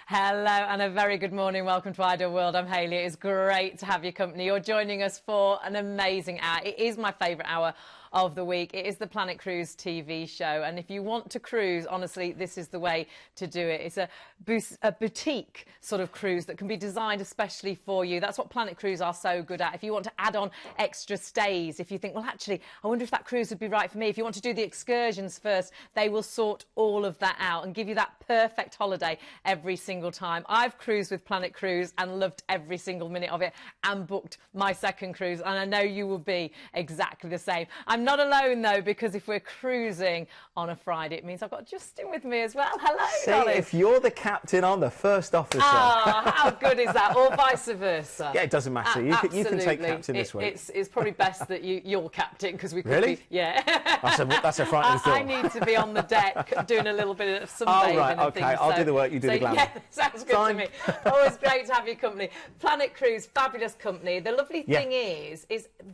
Hello and a very good morning. Welcome to Ideal World. I'm Hayley. It's great to have your company. You're joining us for an amazing hour. It is my favourite hour of the week. It is the Planet Cruise TV show. And if you want to cruise, honestly, this is the way to do it. It's a boutique sort of cruise that can be designed especially for you. That's what Planet Cruise are so good at. If you want to add on extra stays, if you think, well, actually, I wonder if that cruise would be right for me. If you want to do the excursions first, they will sort all of that out and give you that perfect holiday every single time. I've cruised with Planet Cruise and loved every single minute of it and booked my second cruise, and I know you will be exactly the same. I'm not alone though, because if we're cruising on a Friday, it means I've got Justin with me as well. Hello, See, darling. if you're the captain, I'm the first officer. Oh, how good is that? Or vice versa. Yeah, it doesn't matter. You can take captain this week. It's probably best that you're captain, because we could Really? be, yeah. That's a frightening thought. I need to be on the deck doing a little bit of sunbathing. Oh, right, and okay. things, I'll do the work, you do the glamour. Yeah, sounds good to me. Always great to have your company. Planet Cruise, fabulous company. The lovely thing is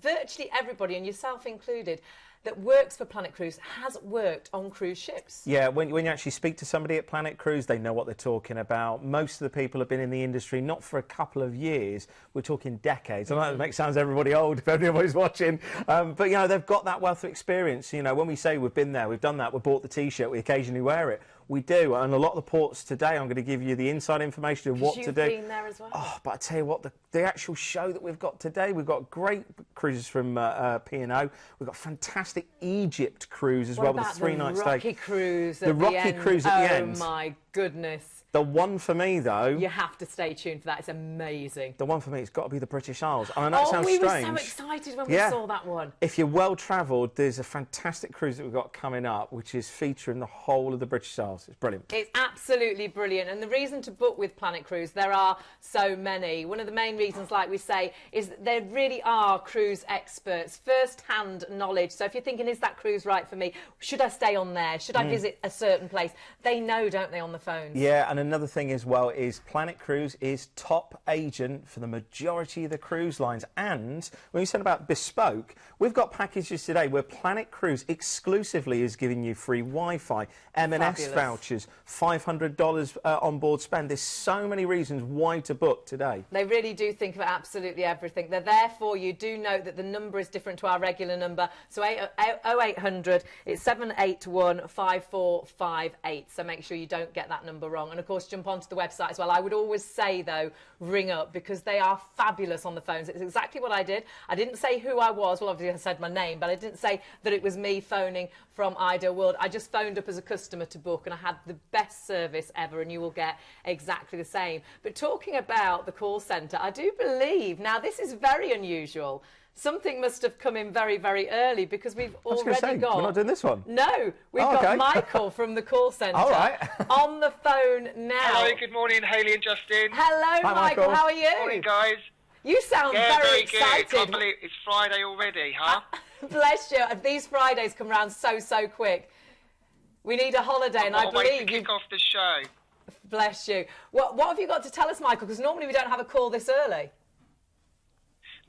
virtually everybody, and yourself included, that works for Planet Cruise has worked on cruise ships. Yeah, when you actually speak to somebody at Planet Cruise, they know what they're talking about. Most of the people have been in the industry not for a couple of years, we're talking decades. I know that makes sounds everybody old if everybody's watching, but you know, they've got that wealth of experience. You know, when we say we've been there, we've done that, we've bought the T-shirt, we occasionally wear it. We do, and a lot of the ports today, I'm going to give you the inside information of what to do. You've been there as well. Oh, but I tell you what, the actual show that we've got today, we've got great cruises from P&O. We've got fantastic Egypt cruise as well with a 3-night stay. Rocky cruise. The Rocky cruise at the end. Oh my goodness. The one for me, though... You have to stay tuned for that. It's amazing. The one for me, it's got to be the British Isles. I know that sounds strange. Oh, we were so excited when we saw that one. If you're well-travelled, there's a fantastic cruise that we've got coming up, which is featuring the whole of the British Isles. It's brilliant. It's absolutely brilliant. And the reason to book with Planet Cruise, there are so many. One of the main reasons, like we say, is that they really are cruise experts, first-hand knowledge. So if you're thinking, is that cruise right for me? Should I stay on there? Should I visit a certain place? They know, don't they, on the phones? Yeah, and another thing as well is Planet Cruise is top agent for the majority of the cruise lines. And when you said about bespoke, we've got packages today where Planet Cruise exclusively is giving you free Wi-Fi, M&S vouchers, $500 on board spend. There's so many reasons why to book today. They really do think of absolutely everything. They're there for you. Do note that the number is different to our regular number. So 0800, it's 781 5458. So make sure you don't get that number wrong. And of course, jump onto the website as well. I would always say, though, ring up, because they are fabulous on the phones. It's exactly what I did. I didn't say who I was. Well, obviously I said my name, but I didn't say that it was me phoning from Ideal World. I just phoned up as a customer to book, and I had the best service ever, and you will get exactly the same. But talking about the call centre, I do believe, now this is very unusual, something must have come in very, very early, because we've already got... We're not doing this one? No, we've got Michael from the call centre on the phone now. Hello, good morning, Hayley and Justin. Hello, Hi, Michael. How are you? Morning, guys. You sound very excited. Good. Can't believe it's Friday already, huh? Bless you. These Fridays come round so quick. We need a holiday, and I believe to kick off the show. Bless you. What have you got to tell us, Michael? Because normally we don't have a call this early.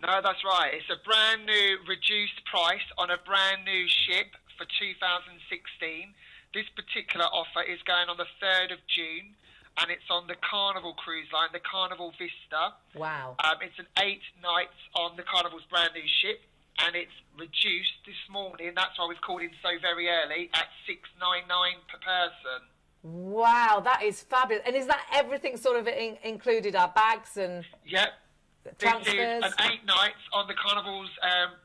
No, that's right. It's a brand new reduced price on a brand new ship for 2016. This particular offer is going on the 3rd of June, and it's on the Carnival cruise line, the Carnival Vista. Wow. It's an 8 nights on the Carnival's brand new ship, and it's reduced this morning. That's why we've called in so very early, at $699 per person. Wow, that is fabulous. And is that everything sort of included, our bags and... Yep. Transfers? This is an 8 nights on the Carnival's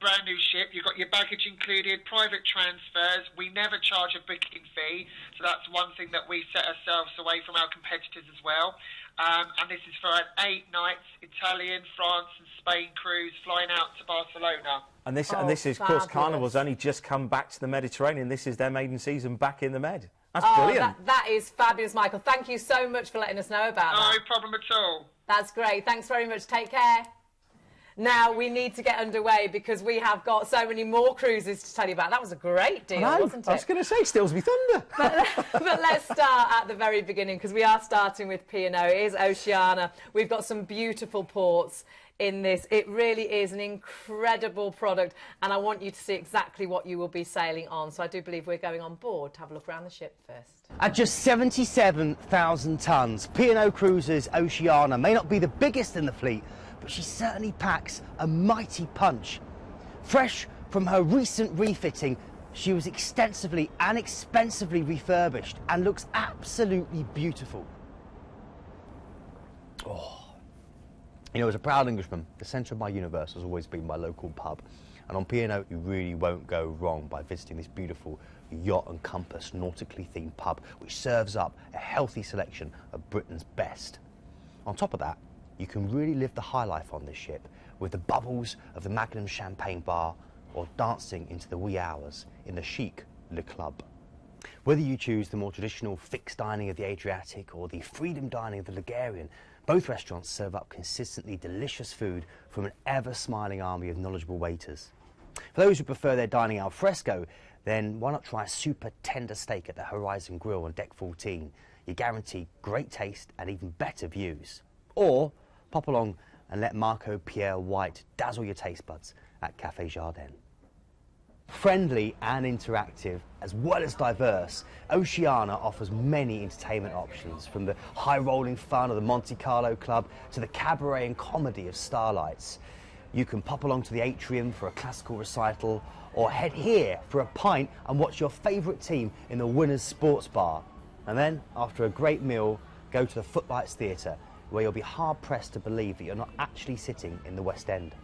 brand new ship. You've got your baggage included, private transfers. We never charge a booking fee, so that's one thing that we set ourselves away from our competitors as well. And this is for an 8 nights Italian, France and Spain cruise flying out to Barcelona. And this is, of course, Carnival's only just come back to the Mediterranean. This is their maiden season back in the Med. That's brilliant. That is fabulous, Michael. Thank you so much for letting us know about that. No problem at all. That's great. Thanks very much. Take care. Now we need to get underway, because we have got so many more cruises to tell you about. That was a great deal, wasn't it? I was going to say, steals me thunder. But let's start at the very beginning, because we are starting with P&O. It is Oceana. We've got some beautiful ports in this. It really is an incredible product, and I want you to see exactly what you will be sailing on. So I do believe we're going on board to have a look around the ship first. At just 77,000 tonnes, P&O Cruises Oceana may not be the biggest in the fleet, but she certainly packs a mighty punch. Fresh from her recent refitting, she was extensively and expensively refurbished and looks absolutely beautiful. Oh. You know, as a proud Englishman, the centre of my universe has always been my local pub. And on P&O, you really won't go wrong by visiting this beautiful yacht and compass nautically themed pub, which serves up a healthy selection of Britain's best. On top of that, you can really live the high life on this ship with the bubbles of the Magnum champagne bar or dancing into the wee hours in the chic Le Club. Whether you choose the more traditional fixed dining of the Adriatic or the freedom dining of the Ligurian, both restaurants serve up consistently delicious food from an ever-smiling army of knowledgeable waiters. For those who prefer their dining al fresco, then why not try a super tender steak at the Horizon Grill on Deck 14? You guarantee great taste and even better views. Or pop along and let Marco Pierre White dazzle your taste buds at Café Jardin. Friendly and interactive, as well as diverse, Oceana offers many entertainment options, from the high-rolling fun of the Monte Carlo Club to the cabaret and comedy of Starlights. You can pop along to the atrium for a classical recital, or head here for a pint and watch your favourite team in the Winners Sports Bar. And then, after a great meal, go to the Footlights Theatre, where you'll be hard-pressed to believe that you're not actually sitting in the West End.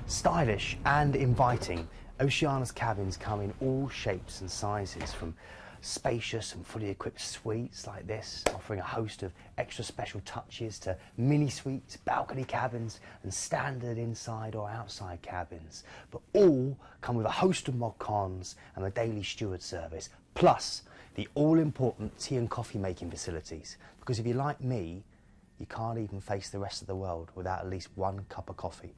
Stylish and inviting, Oceana's cabins come in all shapes and sizes, from spacious and fully equipped suites like this, offering a host of extra special touches, to mini suites, balcony cabins and standard inside or outside cabins. But all come with a host of mod cons and a daily steward service, plus the all-important tea and coffee making facilities. Because if you're like me, you can't even face the rest of the world without at least one cup of coffee.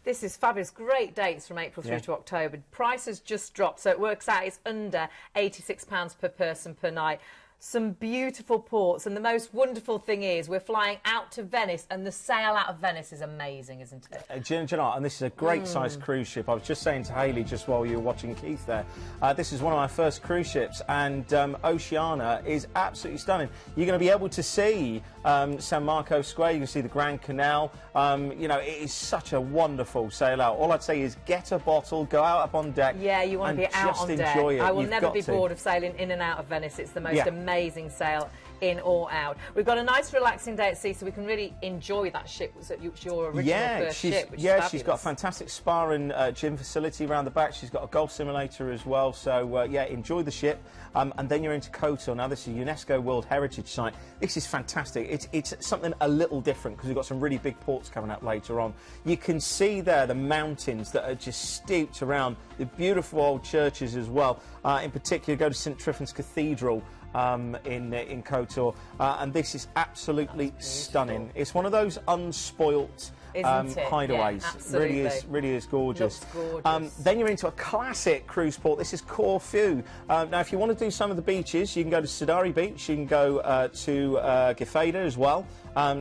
This is fabulous. Great dates from April through to October. Prices just dropped, so it works out it's under £86 per person per night. Some beautiful ports, and the most wonderful thing is we're flying out to Venice, and the sail out of Venice is amazing, isn't it? Do you know what? And this is a great sized cruise ship. I was just saying to Hayley just while you were watching Keith there, this is one of my first cruise ships, and Oceana is absolutely stunning. You're going to be able to see San Marco Square, you can see the Grand Canal. You know, it is such a wonderful sail out. All I'd say is get a bottle, go out up on deck. Yeah, you want to be out on deck. Enjoy it. I will never be bored of sailing in and out of Venice. It's the most amazing sail in or out. We've got a nice relaxing day at sea, so we can really enjoy that ship. It's your original first ship, which is fabulous. She's got a fantastic spa and gym facility around the back. She's got a golf simulator as well, so yeah, enjoy the ship. And then you're into Kotor. Now this is a UNESCO World Heritage Site. This is fantastic. It's something a little different because we've got some really big ports coming up later on. You can see there the mountains that are just steeped around the beautiful old churches as well. In particular, go to St Triffin's Cathedral in Kotor, and this is absolutely stunning. It's one of those unspoilt hideaways. Yeah, really is gorgeous. Looks gorgeous. Then you're into a classic cruise port. This is Corfu. Now, if you want to do some of the beaches, you can go to Sidari Beach. You can go to Gifeda as well.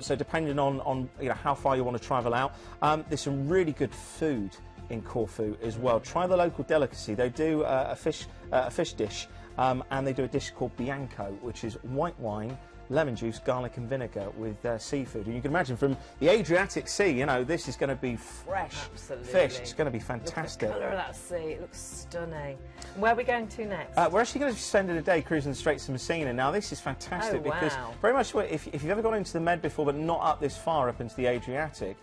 So depending on how far you want to travel out, there's some really good food in Corfu as well. Try the local delicacy. They do a fish dish. And they do a dish called Bianco, which is white wine, lemon juice, garlic and vinegar with seafood. And you can imagine from the Adriatic Sea, you know, this is going to be fresh fish. It's going to be fantastic. Look at the colour of that sea. It looks stunning. Where are we going to next? We're actually going to be spending a day cruising the Straits of Messina. Now, this is fantastic because very much if you've ever gone into the Med before but not up this far up into the Adriatic,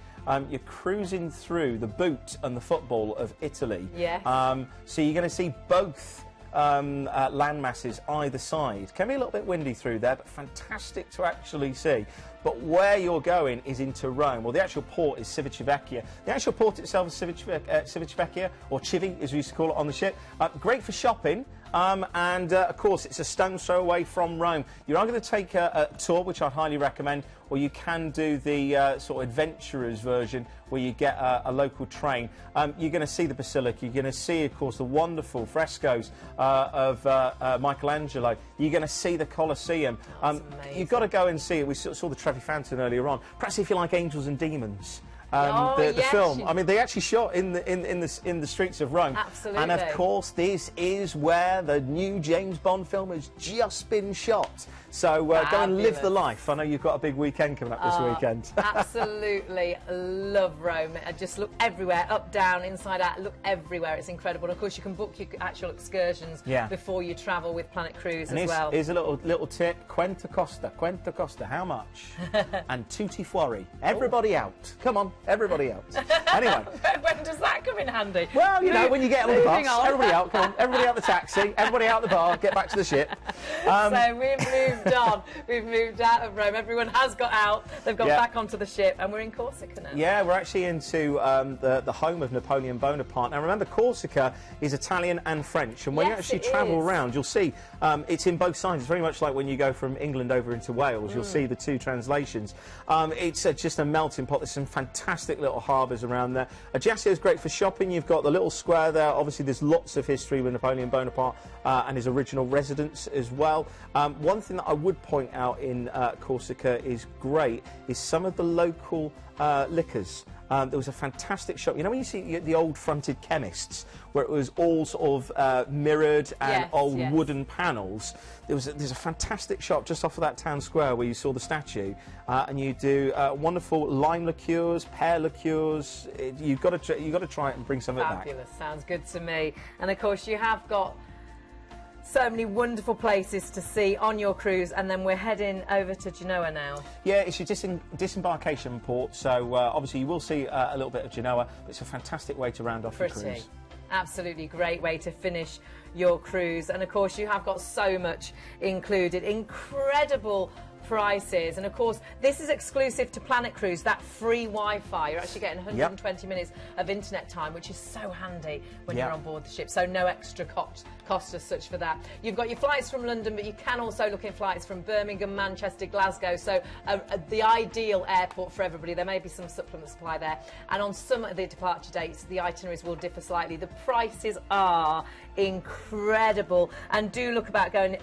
you're cruising through the boot and the football of Italy. Yes. So you're going to see both land masses either side. Can be a little bit windy through there, but fantastic to actually see. But where you're going is into Rome. Well, the actual port is Civitavecchia. The actual port itself is Civitavecchia, or Chivi, as we used to call it on the ship. Great for shopping. And of course, it's a stone's throw away from Rome. You are going to take a tour, which I'd highly recommend, or you can do the sort of adventurers version where you get a local train. You're going to see the basilica. You're going to see, of course, the wonderful frescoes of Michelangelo. You're going to see the Colosseum. You've got to go and see it. We saw the Trevi Fountain earlier on. Perhaps if you like Angels and Demons. The film. I mean, they actually shot in the streets of Rome. Absolutely. And of course, this is where the new James Bond film has just been shot. So go and live the life. I know you've got a big weekend coming up this weekend. Absolutely love Rome. Just look everywhere, up, down, inside out. Look everywhere. It's incredible. And of course, you can book your actual excursions before you travel with Planet Cruise as well. Here's a little tip: Quenta Costa. How much? And tutti fuori. Everybody out. Come on. Everybody out. Anyway. When does that come in handy? Well, you know, when you get on the bus, everybody out, come on, everybody out the taxi, everybody out the bar, get back to the ship. So we've moved on. We've moved out of Rome. Everyone has got out. They've got back onto the ship, and we're in Corsica now. Yeah, we're actually into the home of Napoleon Bonaparte. Now, remember, Corsica is Italian and French, and when you actually travel around, you'll see it's in both sides. It's very much like when you go from England over into Wales. You'll see the two translations. It's just a melting pot. There's some fantastic little harbours around there. Ajaccio is great for shopping. You've got the little square there. Obviously, there's lots of history with Napoleon Bonaparte and his original residence as well. One thing that I would point out in Corsica is great is some of the local liquors. There was a fantastic shop. You know when you see the old fronted chemists, where it was all sort of mirrored and old wooden panels? There's a fantastic shop just off of that town square where you saw the statue, and you do wonderful lime liqueurs, pear liqueurs. You've got to try it and bring some of it back. Fabulous. Sounds good to me. And of course, you have got so many wonderful places to see on your cruise, and then we're heading over to Genoa now. Yeah, it's your disembarkation port, so obviously you will see a little bit of Genoa, but it's a fantastic way to round off your cruise. Absolutely great way to finish your cruise. And of course, you have got so much included. Incredible prices, and of course this is exclusive to Planet Cruise, that free Wi-Fi. You're actually getting 120 minutes of internet time, which is so handy when you're on board the ship, so no extra cost as such for that. You've got your flights from London, but you can also look at flights from Birmingham, Manchester, Glasgow, so the ideal airport for everybody. There may be some supplement supply there, and on some of the departure dates the itineraries will differ slightly. The prices are incredible, and do look about going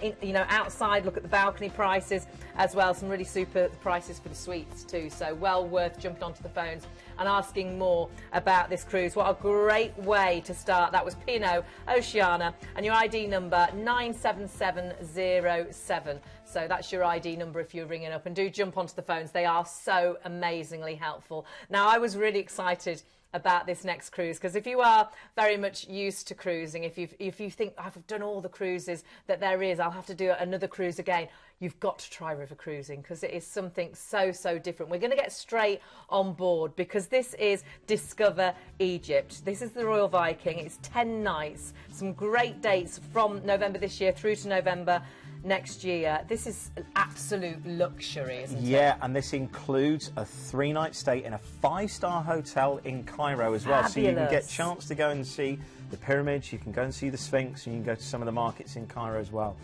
outside, look at the balcony prices as well. Some really super prices for the suites too, so well worth jumping onto the phones and asking more about this cruise. What a great way to start. That was P&O Oceana, and your ID number 97707. So that's your ID number if you're ringing up, and do jump onto the phones. They are so amazingly helpful. Now, I was really excited about this next cruise, because if you are very much used to cruising, if you think I've done all the cruises that there is, I'll have to do another cruise again, you've got to try river cruising, because it is something so different. We're going to get straight on board, because this is Discover Egypt. This is the Royal Viking. It's 10 nights, some great dates from November this year through to November next year. This is absolute luxury, isn't it? Yeah, and this includes a 3-night stay in a 5-star hotel in Cairo as well. So you can get a chance to go and see the pyramids, you can go and see the Sphinx, and you can go to some of the markets in Cairo as well.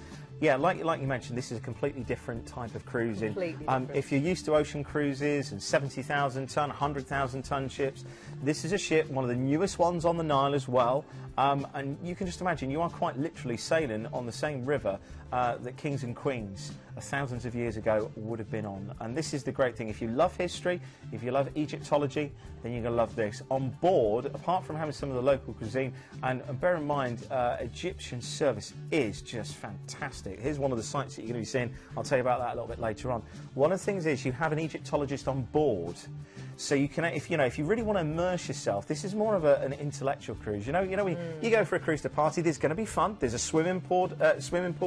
Yeah, like you mentioned, this is a completely different type of cruising. If you're used to ocean cruises and 70,000 ton, 100,000 ton ships, this is a ship, one of the newest ones on the Nile as well. And you can just imagine you are quite literally sailing on the same river that kings and queens thousands of years ago would have been on. And this is the great thing. If you love history, if you love Egyptology, then you're going to love this. On board, apart from having some of the local cuisine, and bear in mind, Egyptian service is just fantastic. Here's one of the sites that you're going to be seeing. I'll tell you about that a little bit later on. One of the things is you have an Egyptologist on board. So you can, if you really want to immerse yourself, this is more of an intellectual cruise. You know, when you go for a cruise to party, there's going to be fun. There's a swimming pool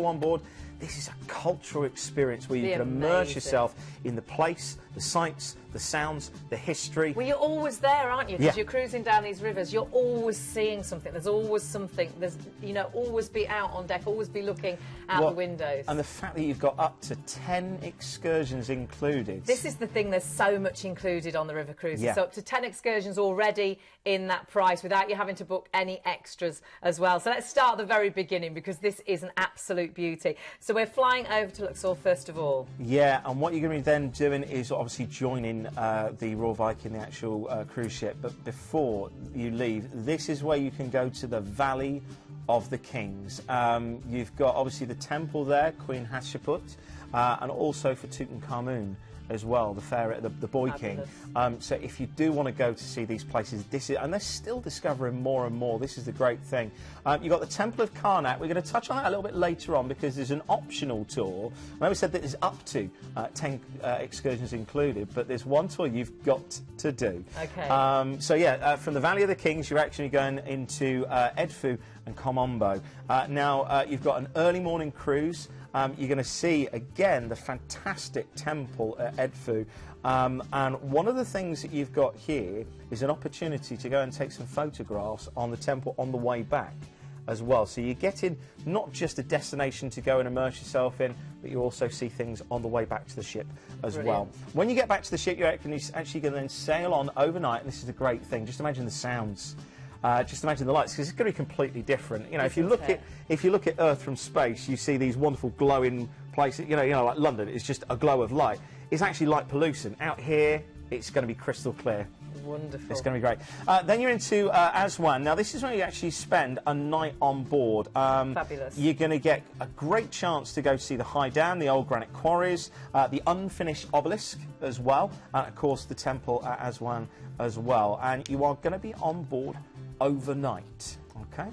on board. this is a cultural experience where you can immerse yourself in the place, the sights, the sounds, the history. Well, you're always there, aren't you? Because Yeah. you're cruising down these rivers, you're always seeing something. There's always something. There's, you know, always be out on deck, always be looking out the windows. And the fact that you've got up to 10 excursions included. This is the thing, there's so much included on the river cruises. Yeah. So up to 10 excursions already in that price without you having to book any extras as well. So let's start at the very beginning, because this is an absolute beauty. So we're flying over to Luxor first of all. Yeah, and what you're going to be then doing is obviously joining the Royal Viking, the actual cruise ship. But before you leave, this is where you can go to the Valley of the Kings. You've got obviously the temple there, Queen Hatshepsut, and also for Tutankhamun as well, the pharaoh, the boy king. So if you do want to go to see these places, this is, and they're still discovering more and more. This is the great thing. You've got the Temple of Karnak. We're going to touch on that a little bit later on, because there's an optional tour. I know we said that there's up to 10 excursions included, but there's one tour you've got to do. Okay. So yeah, from the Valley of the Kings, you're actually going into Edfu and Komombo. Now you've got an early morning cruise. You're going to see, again, the fantastic temple at Edfu. And one of the things that you've got here is an opportunity to go and take some photographs on the temple on the way back as well. So you're getting not just a destination to go and immerse yourself in, but you also see things on the way back to the ship as well. When you get back to the ship, you're actually going to then sail on overnight, and this is a great thing. Just imagine the sounds. Just imagine the lights, because it's going to be completely different. You know, if you look at Earth from space, you see these wonderful glowing places. You know, like London, it's just a glow of light. It's actually light pollution. Out here, it's going to be crystal clear. Wonderful. It's going to be great. Then you're into Aswan. Now, this is where you actually spend a night on board. Fabulous. You're going to get a great chance to go see the High Dam, the old granite quarries, the unfinished obelisk as well, and, of course, the temple at Aswan as well. And you are going to be on board overnight. Okay.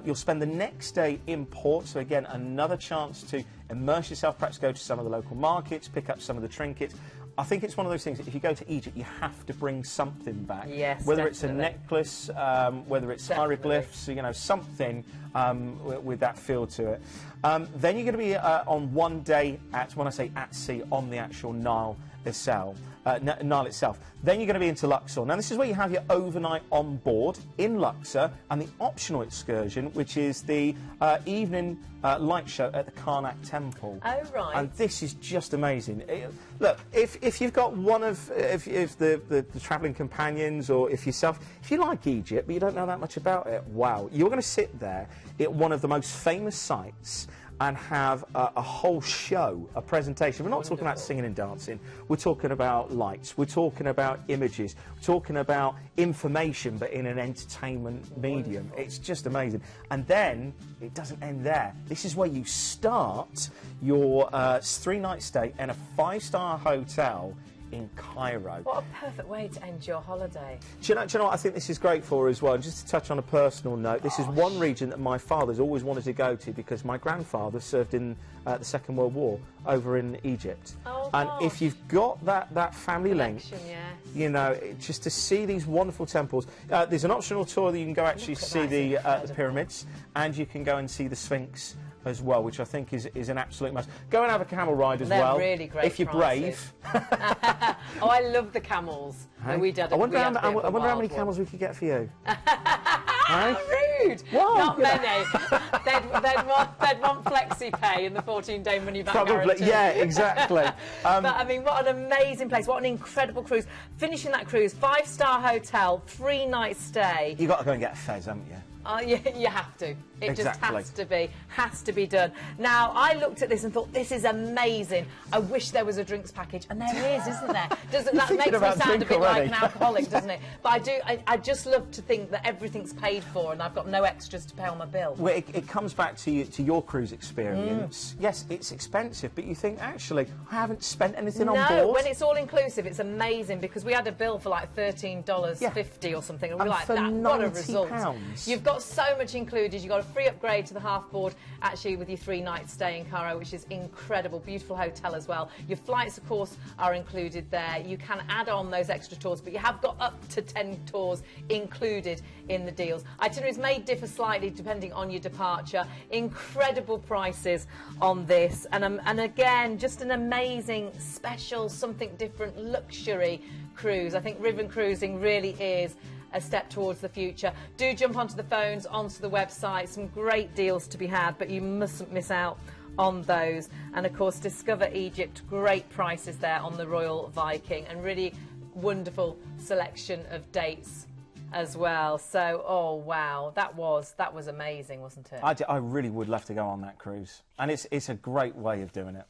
You'll spend the next day in port, so again another chance to immerse yourself, perhaps go to some of the local markets, pick up some of the trinkets. I think it's one of those things that if you go to Egypt, you have to bring something back. Yes, whether definitely. it's a necklace, whether it's hieroglyphs, you know, something with that feel to it. Then you're going to be on one day at, when I say at sea, on the actual Nile itself. Then you're going to be into Luxor. Now, this is where you have your overnight on board in Luxor, and the optional excursion, which is the evening light show at the Karnak Temple. Oh, right. And this is just amazing. Look, if you've got one of if the travelling companions, or if yourself, if you like Egypt but you don't know that much about it, wow, you're going to sit there at one of the most famous sites and have a whole show, a presentation. We're not talking about singing and dancing. We're talking about lights. We're talking about images. We're talking about information, but in an entertainment medium. It's just amazing. And then it doesn't end there. This is where you start your 3-night stay in a 5-star hotel in Cairo. What a perfect way to end your holiday. Do you know what I think this is great for as well? And just to touch on a personal note, this is one region that my father's always wanted to go to, because my grandfather served in the Second World War over in Egypt. Oh, and gosh. if you've got that family link, Yeah. you know, just to see these wonderful temples. There's an optional tour that you can go actually see the pyramids, and you can go and see the Sphinx as well, which I think is an absolute must. Go and have a camel ride as well. They're really great if you're prices. brave. Oh, I love the camels. Hey? We did. I wonder how many camels we could get for you. How rude! Well, Not you know. many. they'd want flexi pay and the 14-day money back Probably, guarantee. yeah, exactly. But I mean, what an amazing place! What an incredible cruise! Finishing that cruise, 5-star hotel, 3-night stay. You've got to go and get a fez, haven't you? You have to. It Exactly. just has to be done. Now, I looked at this and thought, this is amazing. I wish there was a drinks package, and there is, isn't there? That makes me sound a bit like an alcoholic, doesn't it? But I just love to think that everything's paid for and I've got no extras to pay on my bill. Well, it comes back to your cruise experience. Yes, it's expensive, but you think, actually, I haven't spent anything on board. No, when it's all inclusive, it's amazing, because we had a bill for like $13.50 or something, and we're like, for what a result. £90. You've got so much included. You've got a free upgrade to the half board, actually, with your 3-night stay in Cairo, which is incredible. Beautiful hotel as well. Your flights, of course, are included there. You can add on those extra tours, but you have got up to 10 tours included in the deals. Itineraries may may differ slightly depending on your departure. Incredible prices on this, and again, just an amazing, special, something different luxury cruise. I think river cruising really is a step towards the future. Do jump onto the phones, onto the website. Some great deals to be had, but you mustn't miss out on those. And of course, Discover Egypt, great prices there on the Royal Viking, and really wonderful selection of dates as well. So, oh wow, that was amazing, wasn't it? I really would love to go on that cruise, and it's a great way of doing it.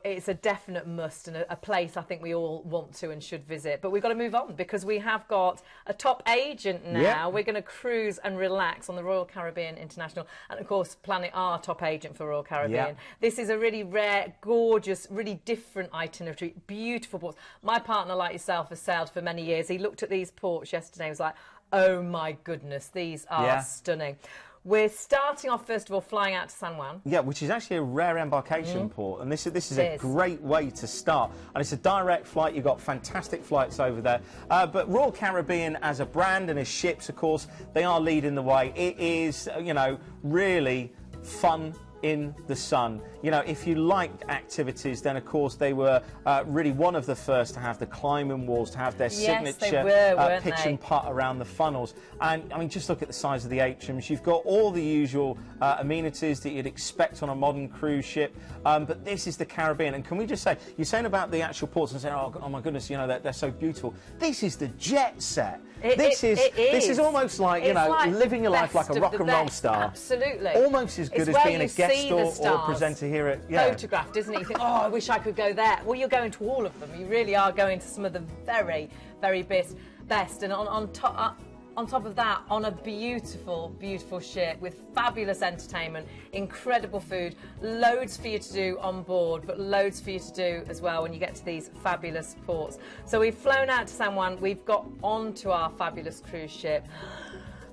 It's a definite must, and a place I think we all want to and should visit. But we've got to move on, because we have got a top agent now. Yep. We're going to cruise and relax on the Royal Caribbean International, and of course Planet R, top agent for Royal Caribbean. Yep. This is a really rare, gorgeous, really different itinerary, beautiful ports. My partner, like yourself, has sailed for many years. He looked at these ports yesterday and was like, oh my goodness, these are stunning. We're starting off, first of all, flying out to San Juan. Yeah, which is actually a rare embarkation port, and this is a great way to start. And it's a direct flight. You've got fantastic flights over there. But Royal Caribbean as a brand and as ships, of course, they are leading the way. It is, you know, really fun in the sun. You know, if you liked activities, then of course they were really one of the first to have the climbing walls, to have their signature pitch and putt around the funnels. And I mean, just look at the size of the atriums. You've got all the usual amenities that you'd expect on a modern cruise ship, but this is the Caribbean. And can we just say, you're saying about the actual ports and saying, oh my goodness, you know, they're so beautiful. This is the jet set. This is almost like, you know, like living your life like a rock and roll star. Absolutely. Almost as good as being a guest or a presenter here at... Photographed, isn't it? You think, oh, I wish I could go there. Well, you're going to all of them. You really are going to some of the very, very best. And on top of that, on a beautiful, beautiful ship with fabulous entertainment, incredible food, loads for you to do on board, but loads for you to do as well when you get to these fabulous ports. So we've flown out to San Juan. We've got onto our fabulous cruise ship.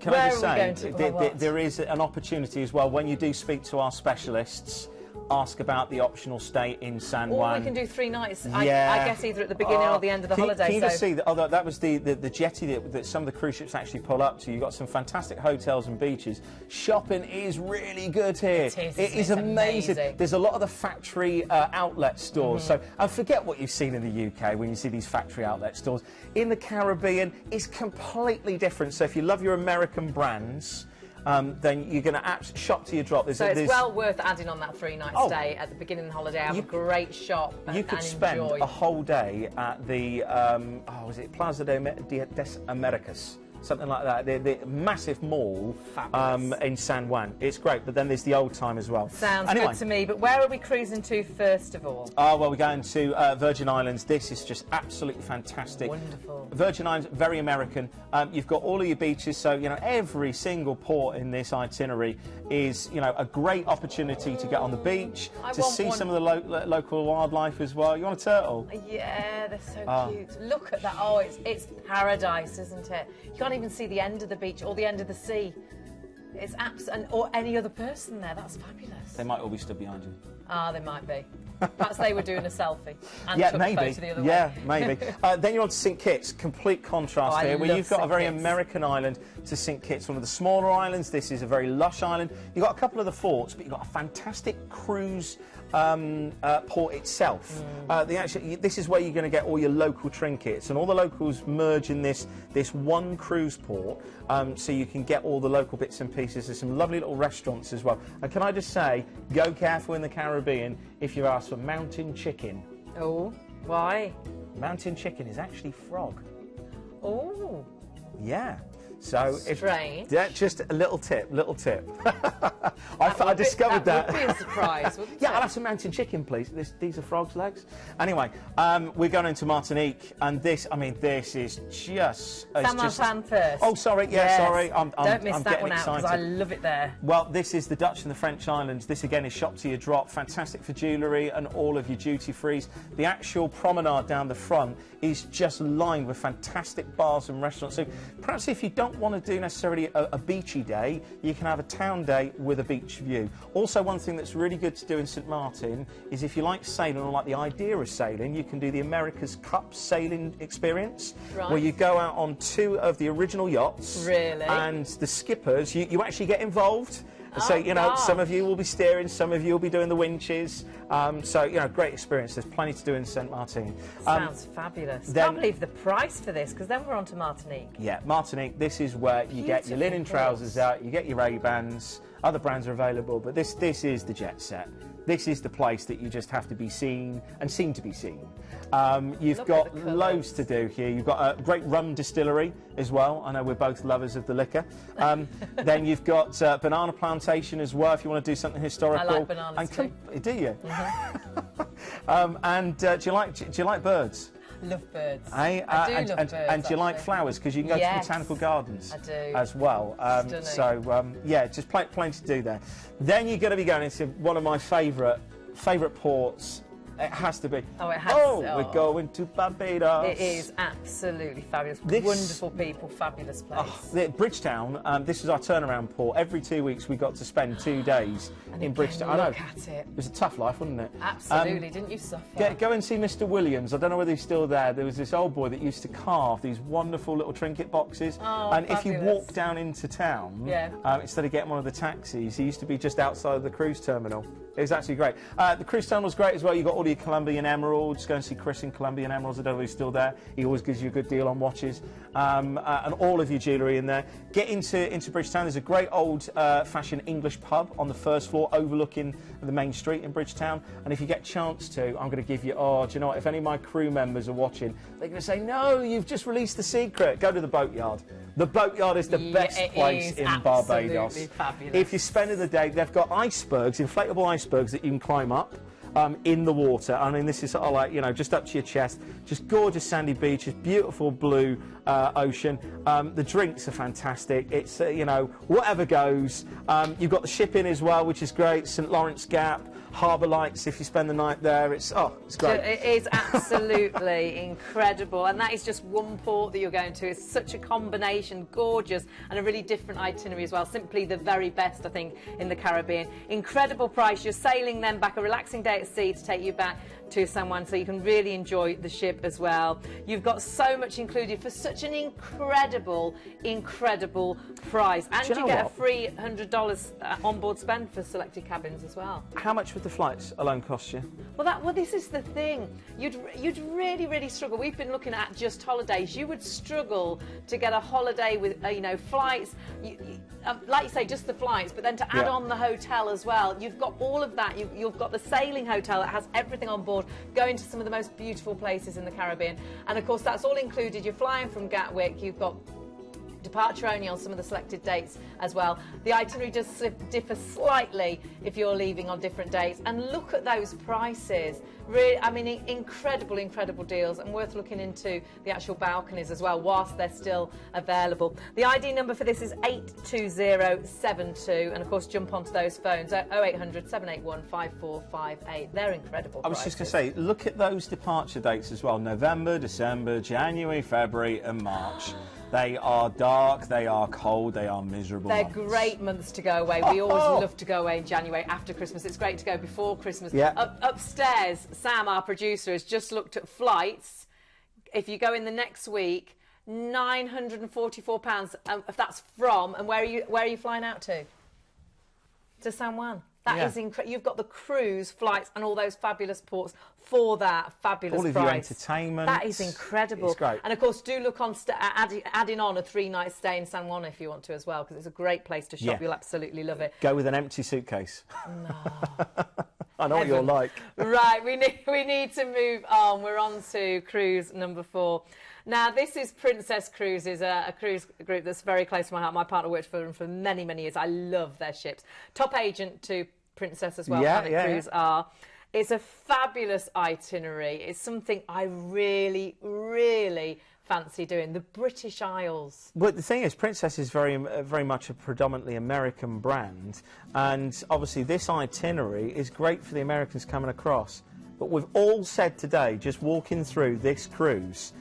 Can I just say, there is an opportunity as well when you do speak to our specialists. Ask about the optional stay in San Juan. Or we can do 3 nights. I guess either at the beginning or the end of the holiday. Can you just see that? Although that was the jetty that some of the cruise ships actually pull up to. You've got some fantastic hotels and beaches. Shopping is really good here. It is amazing. There's a lot of the factory outlet stores. So and forget what you've seen in the UK when you see these factory outlet stores. In the Caribbean, it's completely different. So if you love your American brands, then you're going to shop to your drop. So it's well worth adding on that 3-night stay at the beginning of the holiday. Have a great shop and you could spend a whole day at the, was it Plaza de Americas? Something like that. The massive mall in San Juan. It's great, but then there's the old time as well. Sounds good to me. But where are we cruising to first of all? Well, we're going to Virgin Islands. This is just absolutely fantastic. Wonderful. Virgin Islands, very American. You've got all of your beaches, so you know every single port in this itinerary is, you know, a great opportunity to get on the beach, to see some of the local wildlife as well. You want a turtle? Yeah, they're so cute. Look at that. Oh, it's paradise, isn't it? You can't even see the end of the beach or the end of the sea. It's or any other person there. That's fabulous. They might all be stood behind you. Ah, they might be. Perhaps they were doing a selfie and took maybe. a photo the other way. Yeah, maybe. Then you're on to St Kitts. Complete contrast here, where you've got a very American island to St Kitts, one of the smaller islands. This is a very lush island. You've got a couple of the forts, but you've got a fantastic cruise port itself. This is where you're going to get all your local trinkets, and all the locals merge in this one cruise port, so you can get all the local bits and pieces. There's some lovely little restaurants as well. And can I just say, go careful in the Caribbean if you ask for mountain chicken. Oh, why? Mountain chicken is actually frog. Oh. Yeah. So strange. Just a little tip. I discovered that. That would be a surprise, wouldn't it? Yeah, I'll have some mountain chicken, please. These are frog's legs. Anyway, we're going into Martinique, and this is just... Saint-Martin first. Oh, sorry. Yeah, yes. Sorry. Don't miss that one out, excited. because I love it there. Well, this is the Dutch and the French islands. This, again, is shop to your drop. Fantastic for jewellery and all of your duty-frees. The actual promenade down the front is just lined with fantastic bars and restaurants. So perhaps if you don't don't want to do necessarily a beachy day, you can have a town day with a beach view. Also, one thing that's really good to do in St Martin is if you like sailing or like the idea of sailing, you can do the America's Cup sailing experience, where you go out on 2 of the original yachts. Really? And the skippers, you actually get involved. So, you know, some of you will be steering, some of you will be doing the winches. So, you know, great experience. There's plenty to do in St Martin. Sounds fabulous. Can't believe the price for this, because then we're on to Martinique. Yeah, Martinique, this is where you get your linen trousers out, you get your Ray-Bans. Other brands are available, but this is the jet set. This is the place that you just have to be seen and seen to be seen. You've got loads to do here. You've got a great rum distillery as well. I know we're both lovers of the liquor. Then you've got banana plantation as well, if you want to do something historical. I like bananas too. Do you? Do you like birds? Love birds. I do love birds. And do you like flowers? Because you can go to botanical gardens as well. Yeah, just plenty to do there. Then you're going to be going into one of my favourite ports. It has to be. Oh, it has to. We're going to Barbados. It is absolutely fabulous. Wonderful people, fabulous place. Bridgetown, this is our turnaround port. Every 2 weeks we got to spend 2 days in Bridgetown. I know. Look at it. It was a tough life, wasn't it? Absolutely. Didn't you suffer? Go and see Mr. Williams. I don't know whether he's still there. There was this old boy that used to carve these wonderful little trinket boxes. Oh, and fabulous. if you walk down into town, instead of getting one of the taxis, he used to be just outside of the cruise terminal. It was actually great. The cruise terminal's great as well. You've got all your Colombian emeralds. Go and see Chris in Colombian Emeralds. I don't know if he's still there. He always gives you a good deal on watches. And all of your jewellery in there. Get into Bridgetown. There's a great old-fashioned English pub on the first floor overlooking the main street in Bridgetown. And if you get a chance to, I'm going to give you, do you know what? If any of my crew members are watching, they're going to say, no, you've just released the secret. Go to the Boatyard. The Boatyard is the best place in Barbados. Fabulous. If you're spending the day, they've got icebergs, inflatable icebergs that you can climb up in the water. I mean, this is sort of like, you know, just up to your chest. Just gorgeous sandy beaches, beautiful blue ocean. The drinks are fantastic. It's, you know, whatever goes. You've got the shipping as well, which is great. St Lawrence Gap. Harbour Lights, if you spend the night there, it's great. It is absolutely incredible, and that is just one port that you're going to. It's such a combination, gorgeous, and a really different itinerary as well. Simply the very best, I think, in the Caribbean. Incredible price. You're sailing then back, a relaxing day at sea to take you back to San Juan, so you can really enjoy the ship as well. You've got so much included for such an incredible price, and you get a free $100 onboard spend for selected cabins as well. How much would the flights alone cost you? Well, this is the thing. You'd really struggle. We've been looking at just holidays. You would struggle to get a holiday with you know, flights. Like you say, just the flights, but then to add on the hotel as well. You've got all of that. You've got the sailing hotel that has everything on board, going to some of the most beautiful places in the Caribbean. And of course, that's all included. You're flying from Gatwick. You've got departure only on some of the selected dates as well. The itinerary does differ slightly if you're leaving on different dates. And look at those prices. Really, I mean, incredible deals, and worth looking into the actual balconies as well, whilst they're still available. The ID number for this is 82072, and of course jump onto those phones at 0800 781 5458. They're incredible. I was just going to say, look at those departure dates as well. November, December, January, February and March. They are dark, they are cold, they are miserable They're months. Great months to go away. We always love to go away in January after Christmas. It's great to go before Christmas. Upstairs, Sam, our producer, has just looked at flights. If you go in the next week, £944. If that's from, and where are you flying out to? To San Juan. That is incredible. You've got the cruise, flights, and all those fabulous ports for that fabulous price. All of your entertainment. That is incredible. It's great. And of course, do look on adding on a 3-night stay in San Juan if you want to as well, because it's a great place to shop. You'll absolutely love it. Go with an empty suitcase. No. I know what you're like. Right, we need to move on. We're on to cruise number 4. Now, this is Princess Cruises, a cruise group that's very close to my heart. My partner worked for them for many years. I love their ships. Top agent to Princess as well, Cruise are. It's a fabulous itinerary. It's something I really fancy doing. The British Isles. But the thing is, Princess is very much a predominantly American brand, and obviously this itinerary is great for the Americans coming across. But we've all said today, just walking through this cruise,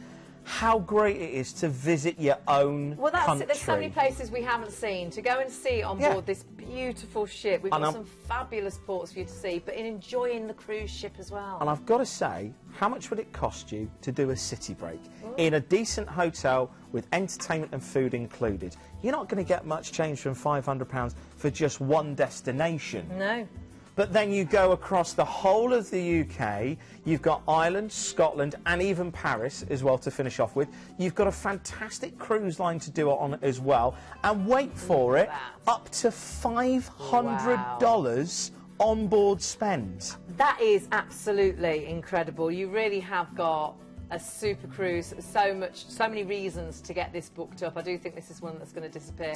how great it is to visit your own Well, that's country. it. There's so many places we haven't seen. To go and see on board this beautiful ship. We've got some fabulous ports for you to see, but in enjoying the cruise ship as well. And I've got to say, how much would it cost you to do a city break in a decent hotel with entertainment and food included? You're not going to get much change from £500 for just one destination. No. But then you go across the whole of the UK, you've got Ireland, Scotland and even Paris as well to finish off with. You've got a fantastic cruise line to do it on as well. And wait for it, up to $500 on board spend. That is absolutely incredible. You really have got a super cruise, so many reasons to get this booked up. I do think this is one that's going to disappear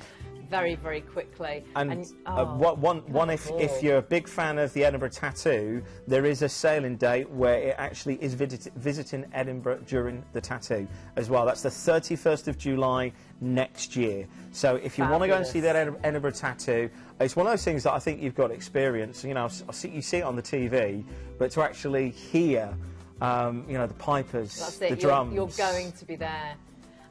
very, very quickly. And if you're a big fan of the Edinburgh Tattoo, there is a sailing date where it actually is visiting Edinburgh during the tattoo as well. That's the 31st of July next year. So if you want to go and see that Edinburgh Tattoo, it's one of those things that I think you've got to experience. You know, you see it on the TV, but to actually hear you know, the pipers, the drums. You're going to be there.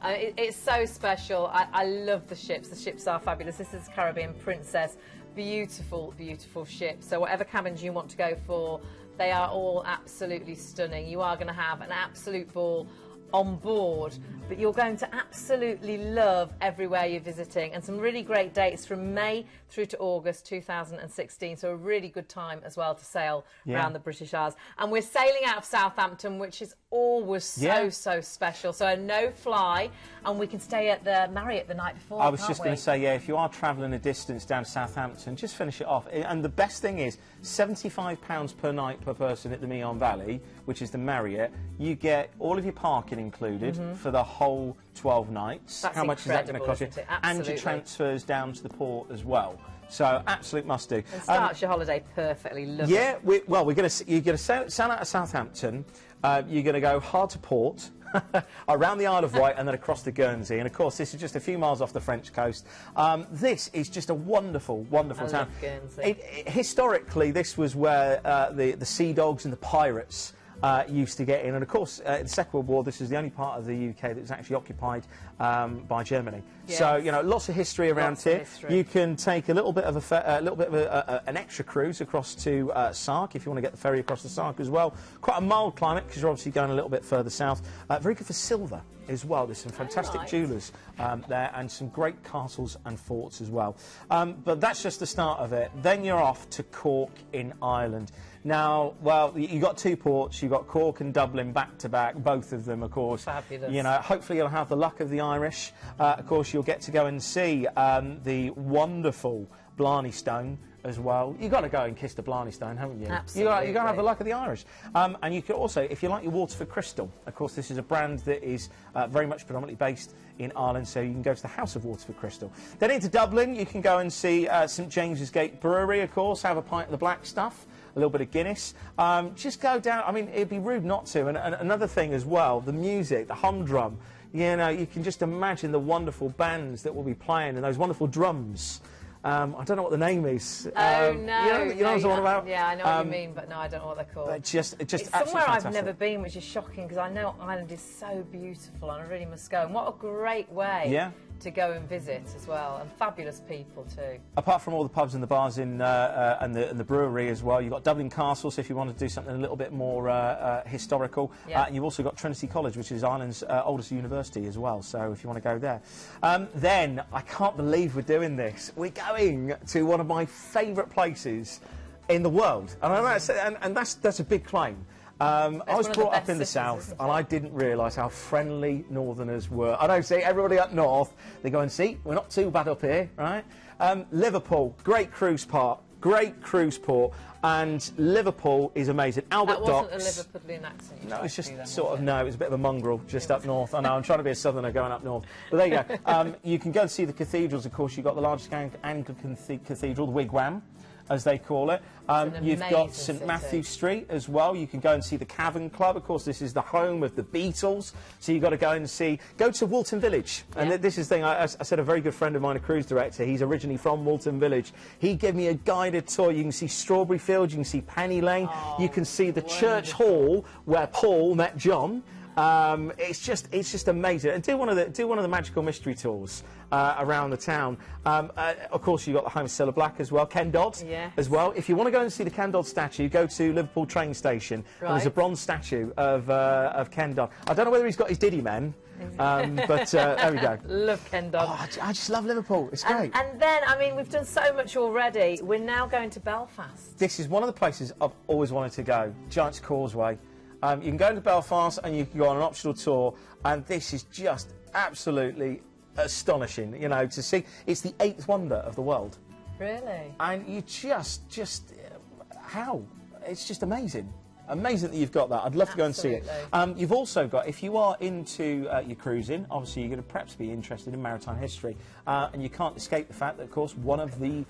It's so special. I love the ships. The ships are fabulous. This is Caribbean Princess. Beautiful, beautiful ship. So whatever cabins you want to go for, they are all absolutely stunning. You are going to have an absolute ball on board, but you're going to absolutely love everywhere you're visiting, and some really great dates from May through to August 2016, so a really good time as well to sail around the British Isles. And we're sailing out of Southampton, which is always so special, so a no fly, and we can stay at the Marriott the night before. I was just going to say, if you are travelling a distance down to Southampton, just finish it off. And the best thing is £75 per night per person at the Meon Valley, which is the Marriott. You get all of your parking included for the whole 12 nights. That's how much is that going to cost you? And your transfers down to the port as well. So absolute must do. And starts your holiday perfectly. Love it. Yeah, you're going to sail out of Southampton. You're going to go hard to port. Around the Isle of Wight and then across to Guernsey, and of course this is just a few miles off the French coast. This is just a wonderful, wonderful town. Love Guernsey. Historically, this was where the sea dogs and the pirates used to get in, and of course in the Second World War this is the only part of the UK that was actually occupied by Germany. Yes. So you know, lots of history around here. You can take a little bit of an extra cruise across to Sark if you want to get the ferry across the Sark as well. Quite a mild climate because you're obviously going a little bit further south. Very good for silver as well. There's some fantastic jewellers there, and some great castles and forts as well. But that's just the start of it. Then you're off to Cork in Ireland. Now, well, you got two ports. You've got Cork and Dublin back to back, both of them, of course. Fabulous. You know, hopefully you'll have the luck of the Irish. Of course, you'll get to go and see the wonderful Blarney Stone as well. You've got to go and kiss the Blarney Stone, haven't you? Absolutely. You've got to have the luck of the Irish. And you can also, if you like your Waterford Crystal, of course, this is a brand that is very much predominantly based in Ireland, so you can go to the House of Waterford Crystal. Then into Dublin, you can go and see St James's Gate Brewery, of course, have a pint of the black stuff, a little bit of Guinness. Just go down. I mean, it'd be rude not to. And another thing as well, the music, the humdrum. You know, you can just imagine the wonderful bands that will be playing and those wonderful drums. I don't know what the name is. Oh, no. You know what I'm talking about? Yeah, I know what you mean, but no, I don't know what they're called. It's just it's somewhere I've never been, which is shocking, because I know Ireland is so beautiful and I really must go. And what a great way to go and visit as well, and fabulous people too. Apart from all the pubs and the bars and the brewery as well, you've got Dublin Castle, so if you want to do something a little bit more historical. And you've also got Trinity College, which is Ireland's oldest university as well, so if you want to go there. Then, I can't believe we're doing this. We're going to one of my favourite places in the world, and that's a big claim. I was brought up in the south, and I didn't realise how friendly Northerners were. I don't see everybody up north. They go and see, we're not too bad up here, right? Liverpool, great cruise port, and Liverpool is amazing. Albert Docks. That wasn't a Liverpudlian accent. No, it's just sort of, no, it was a bit of a mongrel just up north. I know, I'm trying to be a southerner going up north. But there you go. You can go and see the cathedrals, of course. You've got the largest Anglican cathedral, the Wigwam, as they call it. You've got St Matthew Street as well. You can go and see the Cavern Club. Of course, this is the home of the Beatles. So you've got to go and go to Walton Village. And this is the thing, I said a very good friend of mine, a cruise director, he's originally from Walton Village. He gave me a guided tour. You can see Strawberry Fields, you can see Penny Lane, you can see the church hall where Paul met John. It's just amazing. And do one of the magical mystery tours around the town. Of course, you've got the home of Cilla Black as well, Ken Dodd as well. If you want to go and see the Ken Dodd statue, go to Liverpool train station. Right. There's a bronze statue of Ken Dodd. I don't know whether he's got his Diddy men, but there we go. Love Ken Dodd. Oh, I just love Liverpool. It's great. And then, I mean, we've done so much already. We're now going to Belfast. This is one of the places I've always wanted to go, Giant's Causeway. You can go into Belfast and you can go on an optional tour, and this is just absolutely astonishing, you know, to see. It's the 8th wonder of the world. Really? And you how? It's just amazing. Amazing that you've got that. I'd love to go and see it. You've also got, if you are into your cruising, obviously you're going to perhaps be interested in maritime history, and you can't escape the fact that, of course, one of the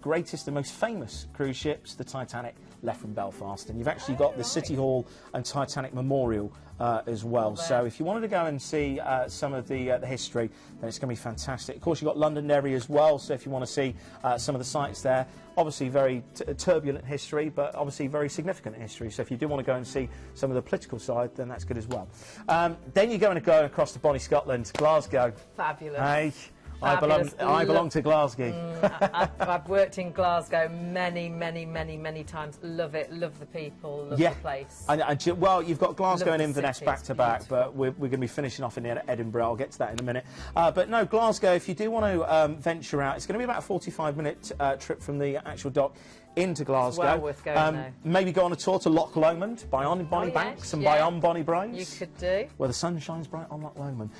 greatest and most famous cruise ships, the Titanic, left from Belfast, and you've actually got the City Hall and Titanic Memorial as well. So if you wanted to go and see some of the history, then it's going to be fantastic. Of course, you've got Londonderry as well, so if you want to see some of the sites there, obviously very turbulent history, but obviously very significant history. So if you do want to go and see some of the political side, then that's good as well. Then you're going to go across to Bonnie, Scotland, Glasgow. Fabulous. Hey. I belong to Glasgow. I've worked in Glasgow many times. Love it, love the people, love the place. Well, you've got Glasgow and Inverness back to back, beautiful. but we're going to be finishing off in Edinburgh. I'll get to that in a minute. But no, Glasgow, if you do want to venture out, it's going to be about a 45-minute trip from the actual dock into Glasgow. It's well worth going now. Maybe go on a tour to Loch Lomond, by on Bonnie Banks and by on Bonnie Braes. You could do. Where the sun shines bright on Loch Lomond.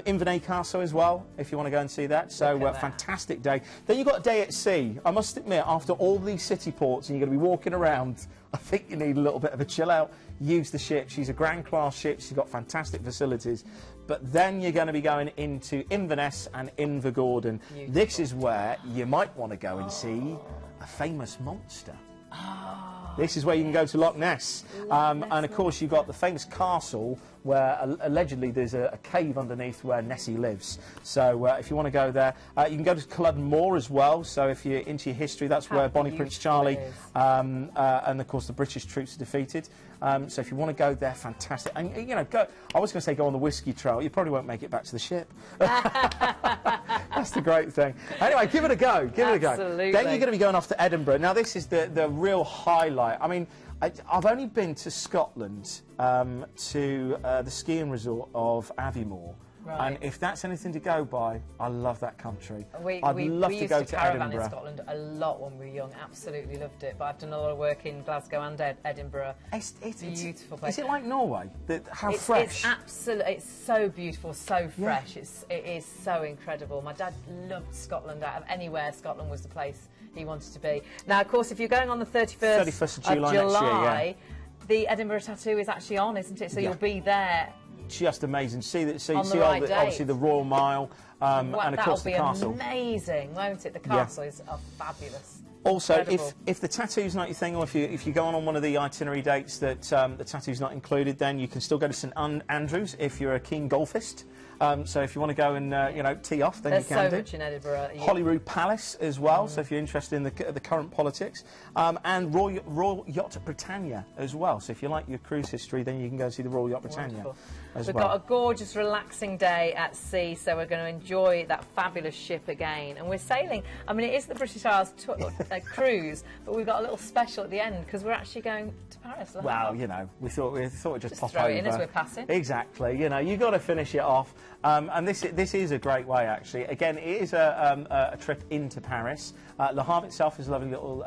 Inverness Castle as well, if you want to go and see that. So fantastic day. Then you've got a day at sea. I must admit, after all these city ports and you're going to be walking around, I think you need a little bit of a chill out. Use the ship. She's a grand class ship. She's got fantastic facilities. But then you're going to be going into Inverness and Invergordon. Beautiful. This is where you might want to go and see a famous monster. This is where you can go to Loch Ness. And of course you've got the famous castle where allegedly there's a cave underneath where Nessie lives. So if you want to go there, you can go to Culloden Moor as well. So if you're into your history, that's where Bonnie Prince Charlie and of course the British troops are defeated. So if you want to go there, fantastic. And you know, go. I was going to say go on the whiskey trail. You probably won't make it back to the ship. That's the great thing. Anyway, give it a go. Give it a go. Absolutely. Then you're going to be going off to Edinburgh. Now this is the real highlight. I mean, I've only been to Scotland to the skiing resort of Aviemore. Right. And if that's anything to go by, I love that country. I'd love to go to Edinburgh. In Scotland a lot when we were young. Absolutely loved it. But I've done a lot of work in Glasgow and Edinburgh. It's beautiful place. Is it like Norway? How fresh? It's absolutely. It's so beautiful, so fresh. It is so incredible. My dad loved Scotland. Out of anywhere, Scotland was the place he wanted to be. Now, of course, if you're going on the 31st of July next year, the Edinburgh tattoo is actually on, isn't it? So you'll be there. Just amazing. See right obviously the Royal Mile and of course the castle. That'll be amazing, won't it? The castle is fabulous. Also, if the tattoo's not your thing, or if you go on one of the itinerary dates that the tattoo's not included, then you can still go to St Andrews if you're a keen golfist. So if you want to go and you know, tee off, then you can do. There's so much in Edinburgh. Holyrood Palace as well. So if you're interested in the current politics, and Royal Yacht Britannia as well. So if you like your cruise history, then you can go and see the Royal Yacht Britannia. We've got a gorgeous, relaxing day at sea, so we're going to enjoy that fabulous ship again. And we're sailing. I mean, it is the British Isles cruise, but we've got a little special at the end because we're actually going to Paris. Well, you know, we thought we'd just pop throw over. It in as we're passing. Exactly. You know, you've got to finish it off. And this is a great way, actually. Again, it is a trip into Paris. Le Havre itself is a lovely little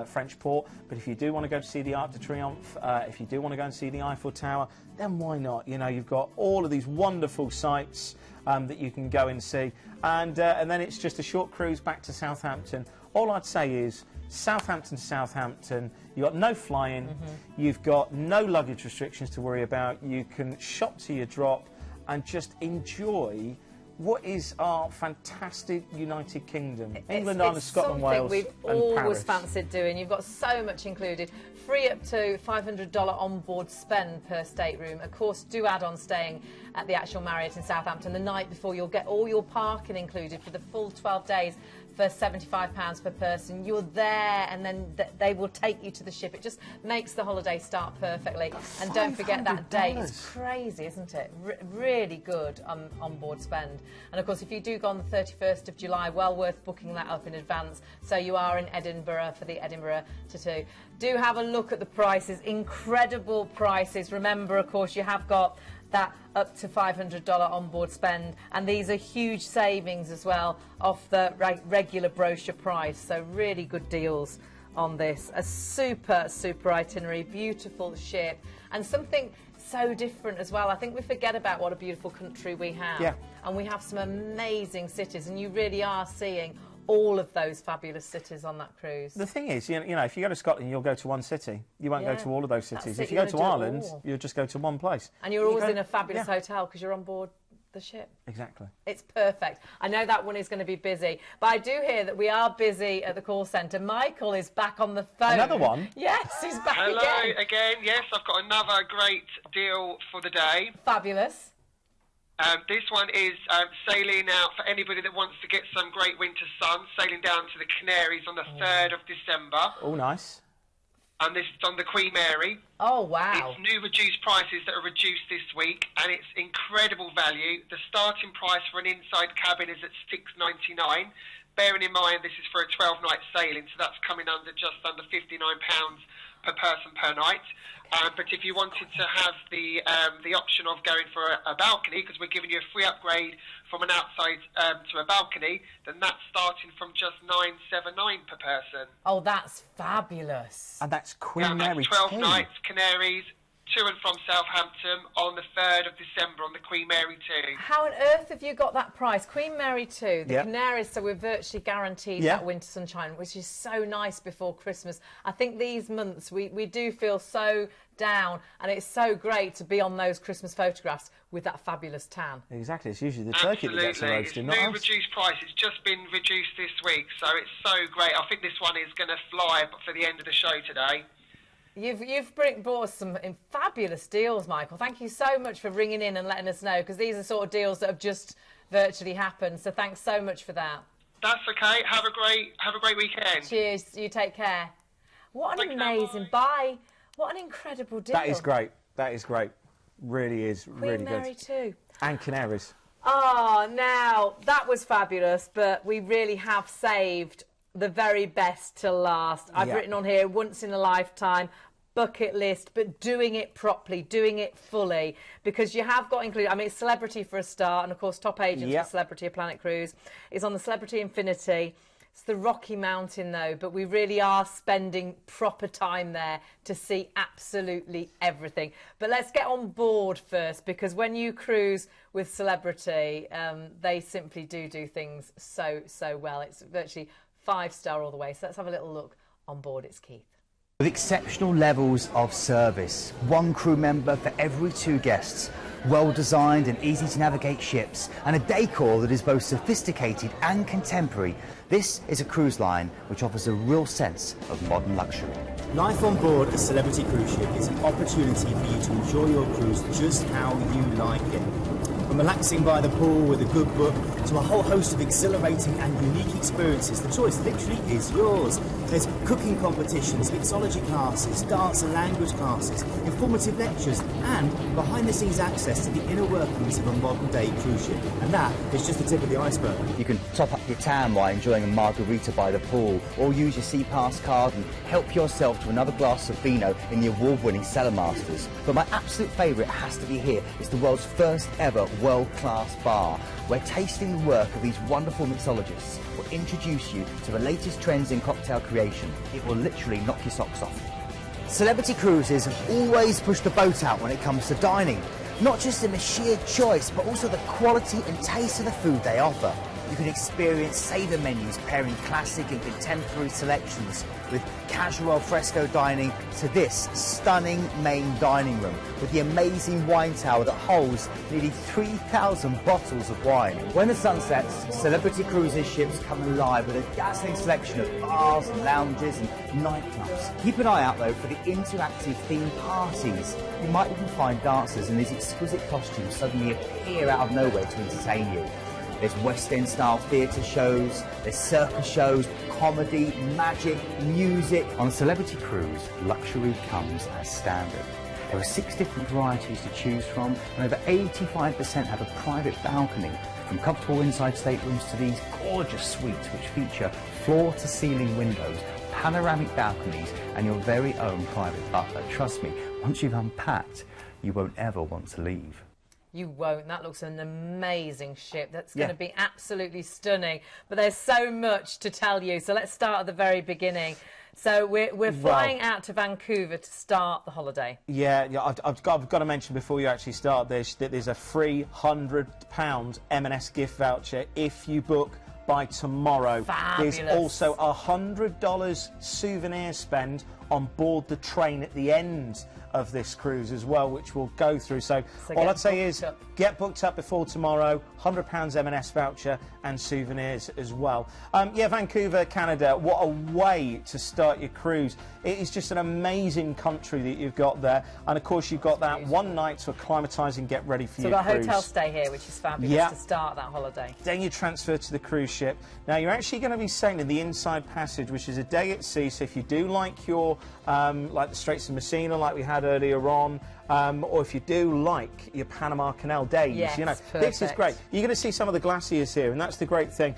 French port, but if you do want to go to see the Arc de Triomphe, if you do want to go and see the Eiffel Tower, then why not? You know, you've got all of these wonderful sites that you can go and see, and then it's just a short cruise back to Southampton. All I'd say is Southampton to Southampton, you've got no flying, you've got no luggage restrictions to worry about, you can shop to your drop and just enjoy what is our fantastic United Kingdom. England, Ireland, Scotland, Wales we've and always Paris. fancied doing. You've got so much included. Free up to $500 on-board spend per stateroom. Of course, do add on staying at the actual Marriott in Southampton. The night before, you'll get all your parking included for the full 12 days for £75 per person. You're there, and then they will take you to the ship. It just makes the holiday start perfectly. And don't forget that date. It's crazy, isn't it? Really good on-board spend. And of course, if you do go on the 31st of July, well worth booking that up in advance. So you are in Edinburgh for the Edinburgh Tattoo. Do have a look at the prices. Incredible prices. Remember, of course, you have got that up to $500 onboard spend, and these are huge savings as well off the regular brochure price, so really good deals on this. A super itinerary, beautiful ship, and something so different as well. I think we forget about what a beautiful country we have, and we have some amazing cities, and you really are seeing all of those fabulous cities on that cruise. The thing is, you know, if you go to Scotland, you'll go to one city. You won't go to all of those cities. If you go to Ireland, you'll just go to one place. And you're always in a fabulous hotel because you're on board the ship. Exactly. It's perfect. I know that one is going to be busy, but I do hear that we are busy at the call centre. Michael is back on the phone. Another one? Yes, he's back again. Yes, I've got another great deal for the day. Fabulous. This one is sailing out for anybody that wants to get some great winter sun, sailing down to the Canaries on the 3rd of December. Oh, nice. And this is on the Queen Mary. Oh, wow. It's new reduced prices that are reduced this week, and it's incredible value. The starting price for an inside cabin is at $6.99. Bearing in mind this is for a 12-night sailing, so that's coming under just under £59 per person per night. But if you wanted to have the option of going for a balcony, because we're giving you a free upgrade from an outside to a balcony, then that's starting from just $9.79 per person. Oh, that's fabulous. And that's Queen Mary 12 nights, Canaries, to and from Southampton on the 3rd of December on the Queen Mary 2. How on earth have you got that price? Queen Mary 2, the Canaries, so we're virtually guaranteed that winter sunshine, which is so nice before Christmas. I think these months we do feel so down, and it's so great to be on those Christmas photographs with that fabulous tan. Exactly, it's usually the turkey that gets roasted, not us. New reduced price. It's just been reduced this week, so it's so great. I think this one is going to fly for the end of the show today. You've brought us some fabulous deals, Michael. Thank you so much for ringing in and letting us know, because these are sort of deals that have just virtually happened. So thanks so much for that. That's okay. Have a great weekend. Cheers. You take care. What an amazing buy. What an incredible deal. That is great. That is great. Really is. Really good. Queen Mary 2. And Canaries. Oh, now, that was fabulous, but we really have saved the very best to last. I've written on here, once in a lifetime, bucket list, but doing it properly, doing it fully, because you have got included, I mean, it's Celebrity for a start, and of course, top agents for Celebrity of Planet Cruise is on the Celebrity Infinity. It's the Rocky Mountain, though, but we really are spending proper time there to see absolutely everything. But let's get on board first, because when you cruise with Celebrity, they simply do things so well. It's virtually 5-star all the way. So let's have a little look on board. It's Keith. With exceptional levels of service, one crew member for every 2 guests, well-designed and easy-to-navigate ships, and a decor that is both sophisticated and contemporary, this is a cruise line which offers a real sense of modern luxury. Life on board a Celebrity cruise ship is an opportunity for you to enjoy your cruise just how you like it. From relaxing by the pool with a good book to a whole host of exhilarating and unique experiences, the choice literally is yours. There's cooking competitions, mixology classes, dance and language classes, informative lectures, and behind-the-scenes access to the inner workings of a modern-day cruise ship. And that is just the tip of the iceberg. You can top up your tan while enjoying a margarita by the pool, or use your Sea Pass card and help yourself to another glass of vino in the award-winning Cellar Masters. But my absolute favourite has to be here. It's the world's first ever world-class bar, where tasting the work of these wonderful mixologists will introduce you to the latest trends in cocktail creation. It will literally knock your socks off. Celebrity Cruises have always pushed the boat out when it comes to dining, not just in the sheer choice, but also the quality and taste of the food they offer. You can experience saver menus pairing classic and contemporary selections with casual al fresco dining to this stunning main dining room with the amazing wine tower that holds nearly 3,000 bottles of wine. When the sun sets, Celebrity Cruises ships come alive with a dazzling selection of bars and lounges and nightclubs. Keep an eye out though for the interactive themed parties. You might even find dancers in these exquisite costumes suddenly appear out of nowhere to entertain you. There's West End style theatre shows, there's circus shows, comedy, magic, music. On Celebrity Cruise, luxury comes as standard. There are 6 different varieties to choose from, and over 85% have a private balcony, from comfortable inside staterooms to these gorgeous suites which feature floor-to-ceiling windows, panoramic balconies, and your very own private butler. Trust me, once you've unpacked, you won't ever want to leave. You won't. That looks an amazing ship. That's going to be absolutely stunning. But there's so much to tell you. So let's start at the very beginning. So we're flying out to Vancouver to start the holiday. Yeah, I've got to mention before you actually start this that there's a free £100 M&S gift voucher if you book by tomorrow. Fabulous. There's also a $100 souvenir spend on board the train at the end of this cruise as well, which we'll go through. So all I'd say is get booked up before tomorrow, £100 M&S voucher and souvenirs as well. Yeah, Vancouver, Canada, what a way to start your cruise. It is just an amazing country that you've got there. And of course you've got that one night to acclimatise and get ready for your cruise. So we've got a hotel stay here, which is fabulous to start that holiday. Then you transfer to the cruise ship. Now you're actually going to be sailing the Inside Passage, which is a day at sea. So if you do like your, like the Straits of Messina, like we had earlier on, or if you do like your Panama Canal days, you know, this is great. You're going to see some of the glaciers here, and that's the great thing.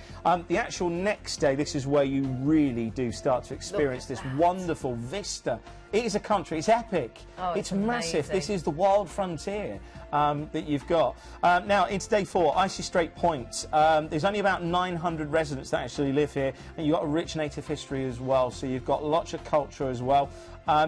The actual next day, this is where you really do start to experience this wonderful vista. It is a country, it's epic, it's massive. This is the wild frontier that you've got. Now, into day 4, Icy Strait Point. There's only about 900 residents that actually live here, and you've got a rich native history as well, so you've got lots of culture as well.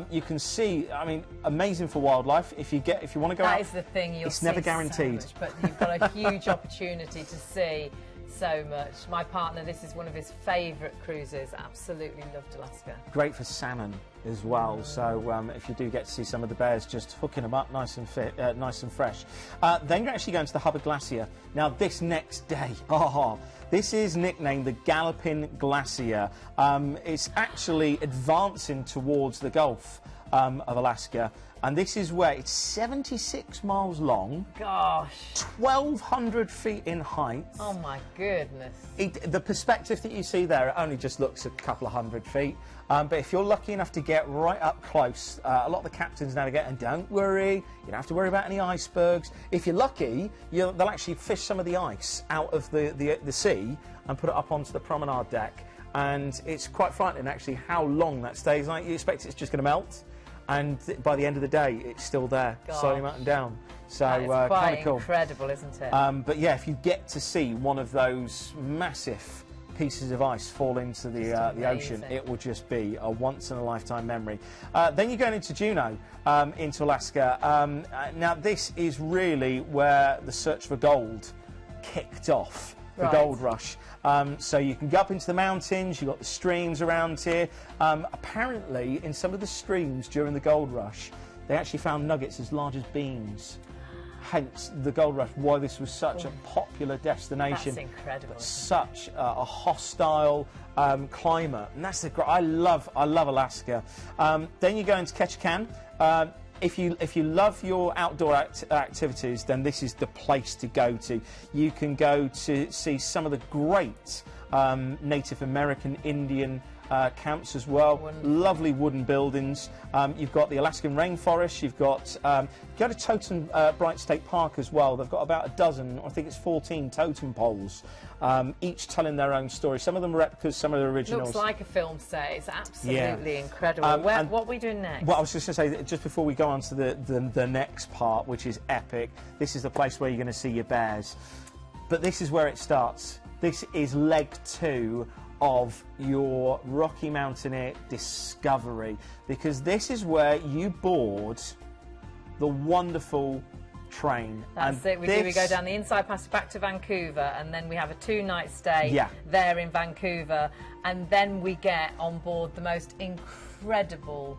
You can see, I mean, amazing for wildlife. If you want to go out, that is the thing. It's never guaranteed, so much, but you've got a huge opportunity to see so much. My partner, this is one of his favourite cruises. Absolutely loved Alaska. Great for salmon as well. So if you do get to see some of the bears, just hooking them up nice and nice and fresh. Then you're actually going to the Hubbard Glacier. Now this next day, this is nicknamed the Galloping Glacier. It's actually advancing towards the Gulf of Alaska. And this is where it's 76 miles long. Gosh. 1,200 feet in height. Oh, my goodness. The perspective that you see there, it only just looks a couple of hundred feet. But if you're lucky enough to get right up close, a lot of the captains navigate, and don't worry, you don't have to worry about any icebergs. If you're lucky, they'll actually fish some of the ice out of the sea and put it up onto the promenade deck. And it's quite frightening, actually, how long that stays. Like, you expect it's just going to melt. And by the end of the day, it's still there, slowly melting down. So kind of cool. Incredible, isn't it? But yeah, if you get to see one of those massive pieces of ice fall into the ocean, it will just be a once-in-a-lifetime memory. Then you're going into Juneau, into Alaska. Now, this is really where the search for gold kicked off. The gold rush. So you can go up into the mountains, you've got the streams around here. Apparently, in some of the streams during the gold rush, they actually found nuggets as large as beans. Hence, the gold rush, why this was such a popular destination. That's incredible. Such a hostile climate. And that's I love Alaska. Then you go into Ketchikan. If you love your outdoor activities, then this is the place to go to. You can go to see some of the great Native American Indian camps as well. Wonderful. Lovely wooden buildings. You've got the Alaskan rainforest. You've got go to Totem Bright State Park as well. They've got about a dozen, I think it's 14 totem poles, each telling their own story. Some of them are replicas, some of them are originals. Looks like a film set. It's absolutely incredible. What are we doing next? Well, I was just going to say, just before we go on to the next part, which is epic, this is the place where you're going to see your bears. But this is where it starts. This is leg 2 of your Rocky Mountaineer discovery, because this is where you board the wonderful train. That's it. We go down the Inside Passage back to Vancouver, and then we have a 2-night stay there in Vancouver, and then we get on board the most incredible,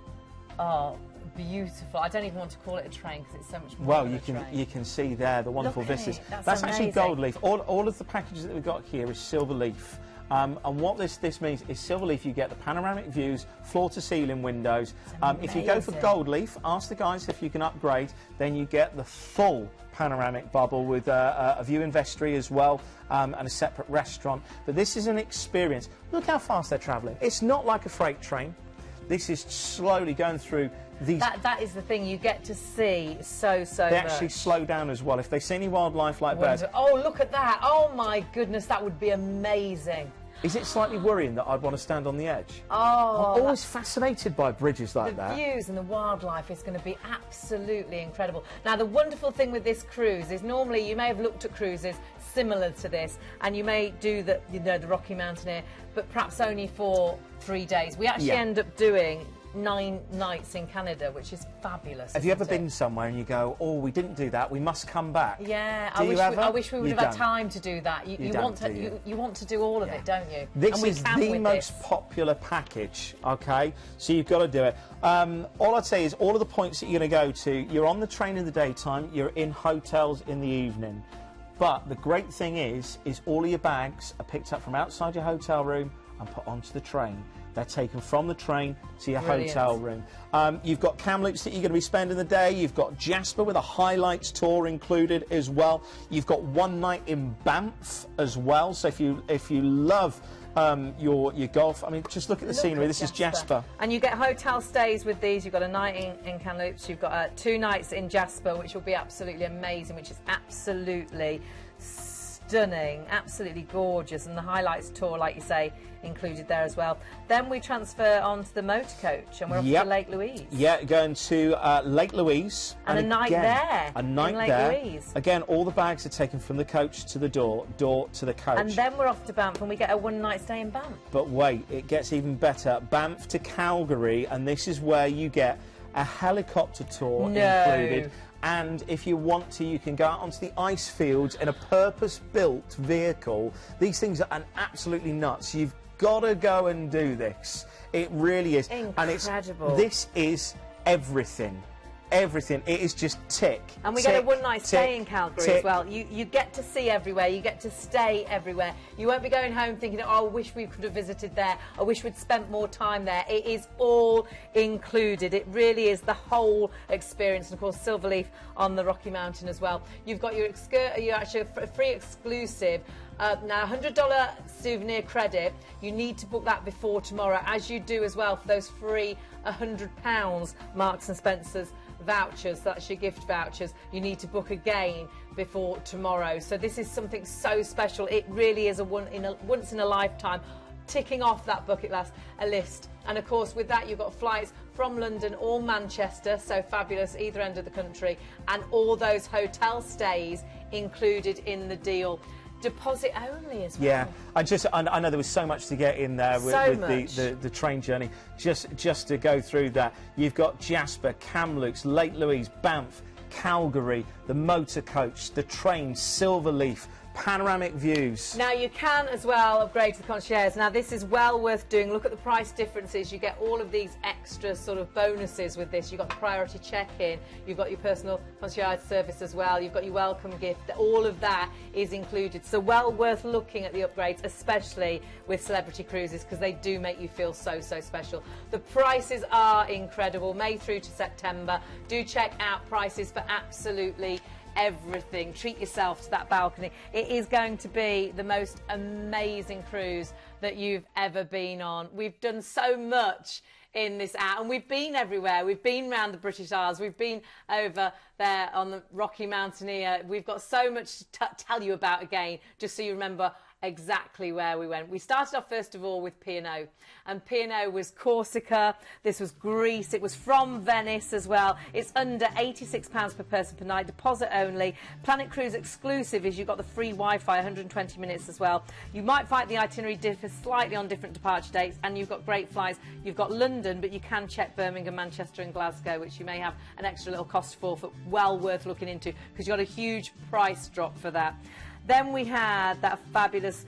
beautiful. I don't even want to call it a train because it's so much more. Well, than a train. you can see there the wonderful vistas. That's actually gold leaf. All of the packages that we've got here is silver leaf. And what this means is silver leaf, you get the panoramic views, floor to ceiling windows. If you go for gold leaf, ask the guys if you can upgrade, then you get the full panoramic bubble with a view in vestry as well, and a separate restaurant. But this is an experience. Look how fast they're travelling. It's not like a freight train. This is slowly going through these... That is the thing, you get to see so much. They actually slow down as well. If they see any wildlife like birds... Oh, look at that. Oh, my goodness, that would be amazing. Is it slightly worrying that I'd want to stand on the edge? Oh, I'm always fascinated by bridges like that. The views and the wildlife is going to be absolutely incredible. Now, the wonderful thing with this cruise is normally you may have looked at cruises similar to this, and you may do the Rocky Mountaineer, but perhaps only for 3 days. We actually end up doing 9 nights in Canada, which is fabulous. Have you ever been somewhere and you go, oh, we didn't do that, we must come back? Yeah, I wish we would have had time to do that. You want to do all of it, don't you? This is the most popular package, okay? So you've got to do it. All I'd say is all of the points that you're going to go to, you're on the train in the daytime, you're in hotels in the evening. But the great thing is all of your bags are picked up from outside your hotel room and put onto the train. They're taken from the train to your hotel room. You've got Kamloops that you're going to be spending the day. You've got Jasper with a highlights tour included as well. You've got 1 night in Banff as well. So if you love your golf, I mean, just look at the scenery. This is Jasper. And you get hotel stays with these. You've got a night in Kamloops. You've got 2 nights in Jasper, which will be absolutely amazing, which is absolutely stunning, absolutely gorgeous, and the highlights tour, like you say, included there as well. Then we transfer on to the motor coach, and we're off to Lake Louise. Yeah, going to Lake Louise. And a night there. A night there. Louise. Again, all the bags are taken from the coach to the door to the coach. And then we're off to Banff, and we get a 1-night stay in Banff. But wait, it gets even better. Banff to Calgary, and this is where you get a helicopter tour included. And if you want to, you can go out onto the ice fields in a purpose-built vehicle. These things are absolutely nuts. You've got to go and do this. It really is. Incredible. And this is everything. Everything. It is just tick. And we get a 1-night stay in Calgary as well. You get to see everywhere. You get to stay everywhere. You won't be going home thinking, oh, I wish we could have visited there. I wish we'd spent more time there. It is all included. It really is the whole experience. And of course, Silverleaf on the Rocky Mountain as well. You've got your actually a free exclusive. Now, $100 souvenir credit, you need to book that before tomorrow, as you do as well for those free £100 Marks and Spencer's vouchers. That's your gift vouchers. You need to book again before tomorrow. So this is something so special. It really is a once in a lifetime, ticking off that bucket list. And of course, with that, you've got flights from London or Manchester, so fabulous, either end of the country, and all those hotel stays included in the deal. Deposit only as well. Yeah, I know there was so much to get in there with the train journey. Just to go through that, you've got Jasper, Kamloops, Lake Louise, Banff, Calgary, the motor coach, the train, Silverleaf, panoramic views. Now you can as well upgrade to the concierge. Now this is well worth doing. Look at the price differences. You get all of these extra sort of bonuses with this. You've got the priority check-in, you've got your personal concierge service as well, you've got your welcome gift. All of that is included. So well worth looking at the upgrades, especially with Celebrity Cruises, because they do make you feel so special. The prices are incredible, May through to September. Do check out prices for absolutely everything. Treat yourself to that balcony. It is going to be the most amazing cruise that you've ever been on. We've done so much in this hour, and we've been everywhere. We've been around the British Isles, we've been over there on the Rocky Mountaineer. We've got so much to tell you about again, just so you remember exactly where we went. We started off first of all with P&O, and P&O was Corsica, this was Greece, it was from Venice as well. It's under £86 per person per night, deposit only. Planet Cruise exclusive is you've got the free Wi-Fi, 120 minutes as well. You might find the itinerary differs slightly on different departure dates, and you've got great flights. You've got London, but you can check Birmingham, Manchester and Glasgow, which you may have an extra little cost for, well worth looking into, because you've got a huge price drop for that. Then we had that fabulous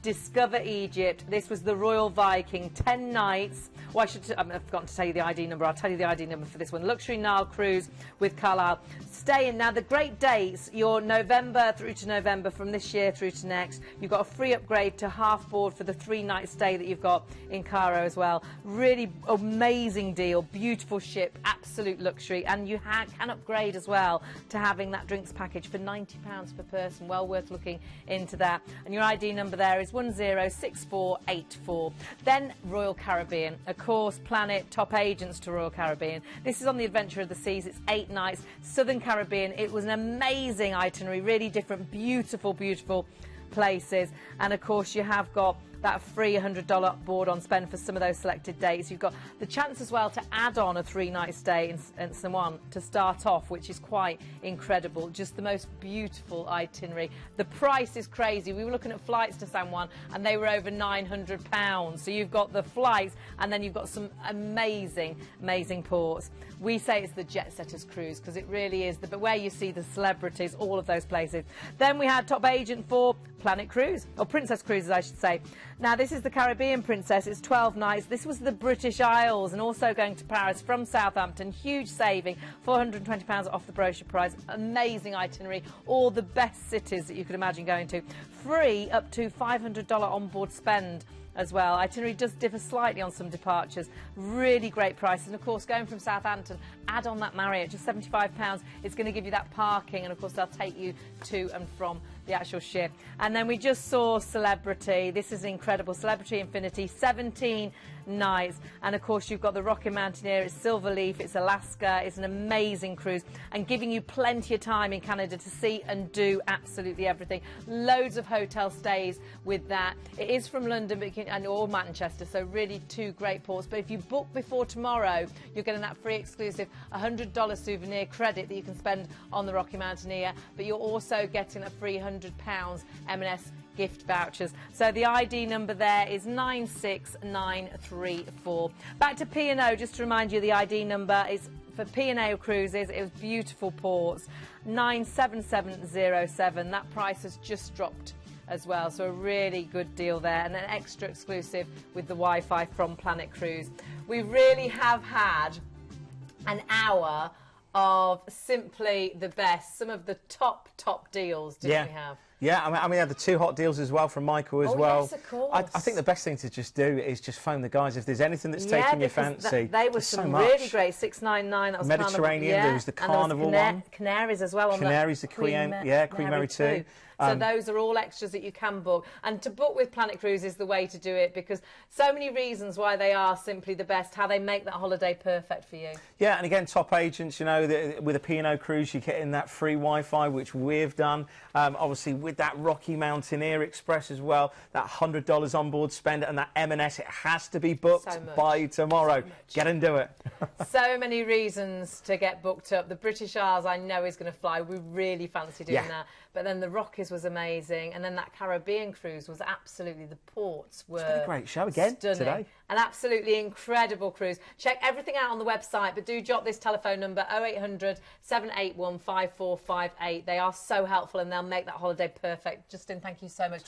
Discover Egypt. This was the Royal Viking, 10 nights. Well, I've forgotten to tell you the ID number. I'll tell you the ID number for this one. Luxury Nile Cruise with Carlisle. Stay in. Now, the great dates, you're November through to November, from this year through to next. You've got a free upgrade to half board for the 3-night stay that you've got in Cairo as well. Really amazing deal. Beautiful ship, absolute luxury. And you can upgrade as well to having that drinks package for £90 per person. Well worth looking into that. And your ID number there is 106484. Then Royal Caribbean. Of course, Planet, top agents to Royal Caribbean. This is on the Adventure of the Seas. It's 8 nights. Southern Caribbean. It was an amazing itinerary, really different, beautiful, beautiful places. And of course, you have got that free $100 board on spend for some of those selected dates. You've got the chance as well to add on a 3-night stay in San Juan to start off, which is quite incredible. Just the most beautiful itinerary. The price is crazy. We were looking at flights to San Juan and they were over £900. So you've got the flights and then you've got some amazing, amazing ports. We say it's the jet setters cruise because it really is, but where you see the celebrities, all of those places. Then we had top agent for Planet Cruise, or Princess Cruises, I should say. Now, this is the Caribbean Princess. It's 12 nights. This was the British Isles and also going to Paris from Southampton. Huge saving, £420 off the brochure price. Amazing itinerary. All the best cities that you could imagine going to. Free up to $500 onboard spend as well. Itinerary does differ slightly on some departures. Really great prices. And of course, going from Southampton, add on that Marriott, just £75. It's going to give you that parking, and of course, they'll take you to and from the actual ship. And then we just saw Celebrity. This is incredible. Celebrity Infinity, 17 nights. And of course, you've got the Rocky Mountaineer. It's Silverleaf. It's Alaska. It's an amazing cruise and giving you plenty of time in Canada to see and do absolutely everything. Loads of hotel stays with that. It is from London, but or Manchester, so really 2 great ports. But if you book before tomorrow, you're getting that free exclusive $100 souvenir credit that you can spend on the Rocky Mountaineer, but you're also getting a free £100 M&S gift vouchers. So the ID number there is 96934. Back to P&O, just to remind you, the ID number is for P&O Cruises. It was beautiful ports, 97707. That price has just dropped as well, so a really good deal there, and an extra exclusive with the Wi-Fi from Planet Cruise. We really have had an hour of simply the best, some of the top deals, didn't we have? Yeah, I mean, we had the 2 hot deals as well from Michael as well. Yes, of course. I think the best thing to just do is just phone the guys if there's anything that's taking your fancy. They were some really great. 699. That was Mediterranean. There was the Carnival one. Canaries as well. Canaries, the Queen Mary 2. So those are all extras that you can book. And to book with Planet Cruise is the way to do it, because so many reasons why they are simply the best, how they make that holiday perfect for you. Yeah, and again, top agents, you know, with a P&O Cruise, you're getting that free Wi-Fi, which we've done. Obviously, with that Rocky Mountaineer Express as well, that $100 onboard spend, and that M&S, it has to be booked by tomorrow. Get and do it. So many reasons to get booked up. The British Isles, I know, is going to fly. We really fancy doing that. But then the Rockies was amazing, and then that Caribbean cruise was absolutely, the ports were It's been a great show again today. An absolutely incredible cruise. Check everything out on the website, but do jot this telephone number, 0800 781 5458. They are so helpful and they'll make that holiday perfect. Justin, thank you so much.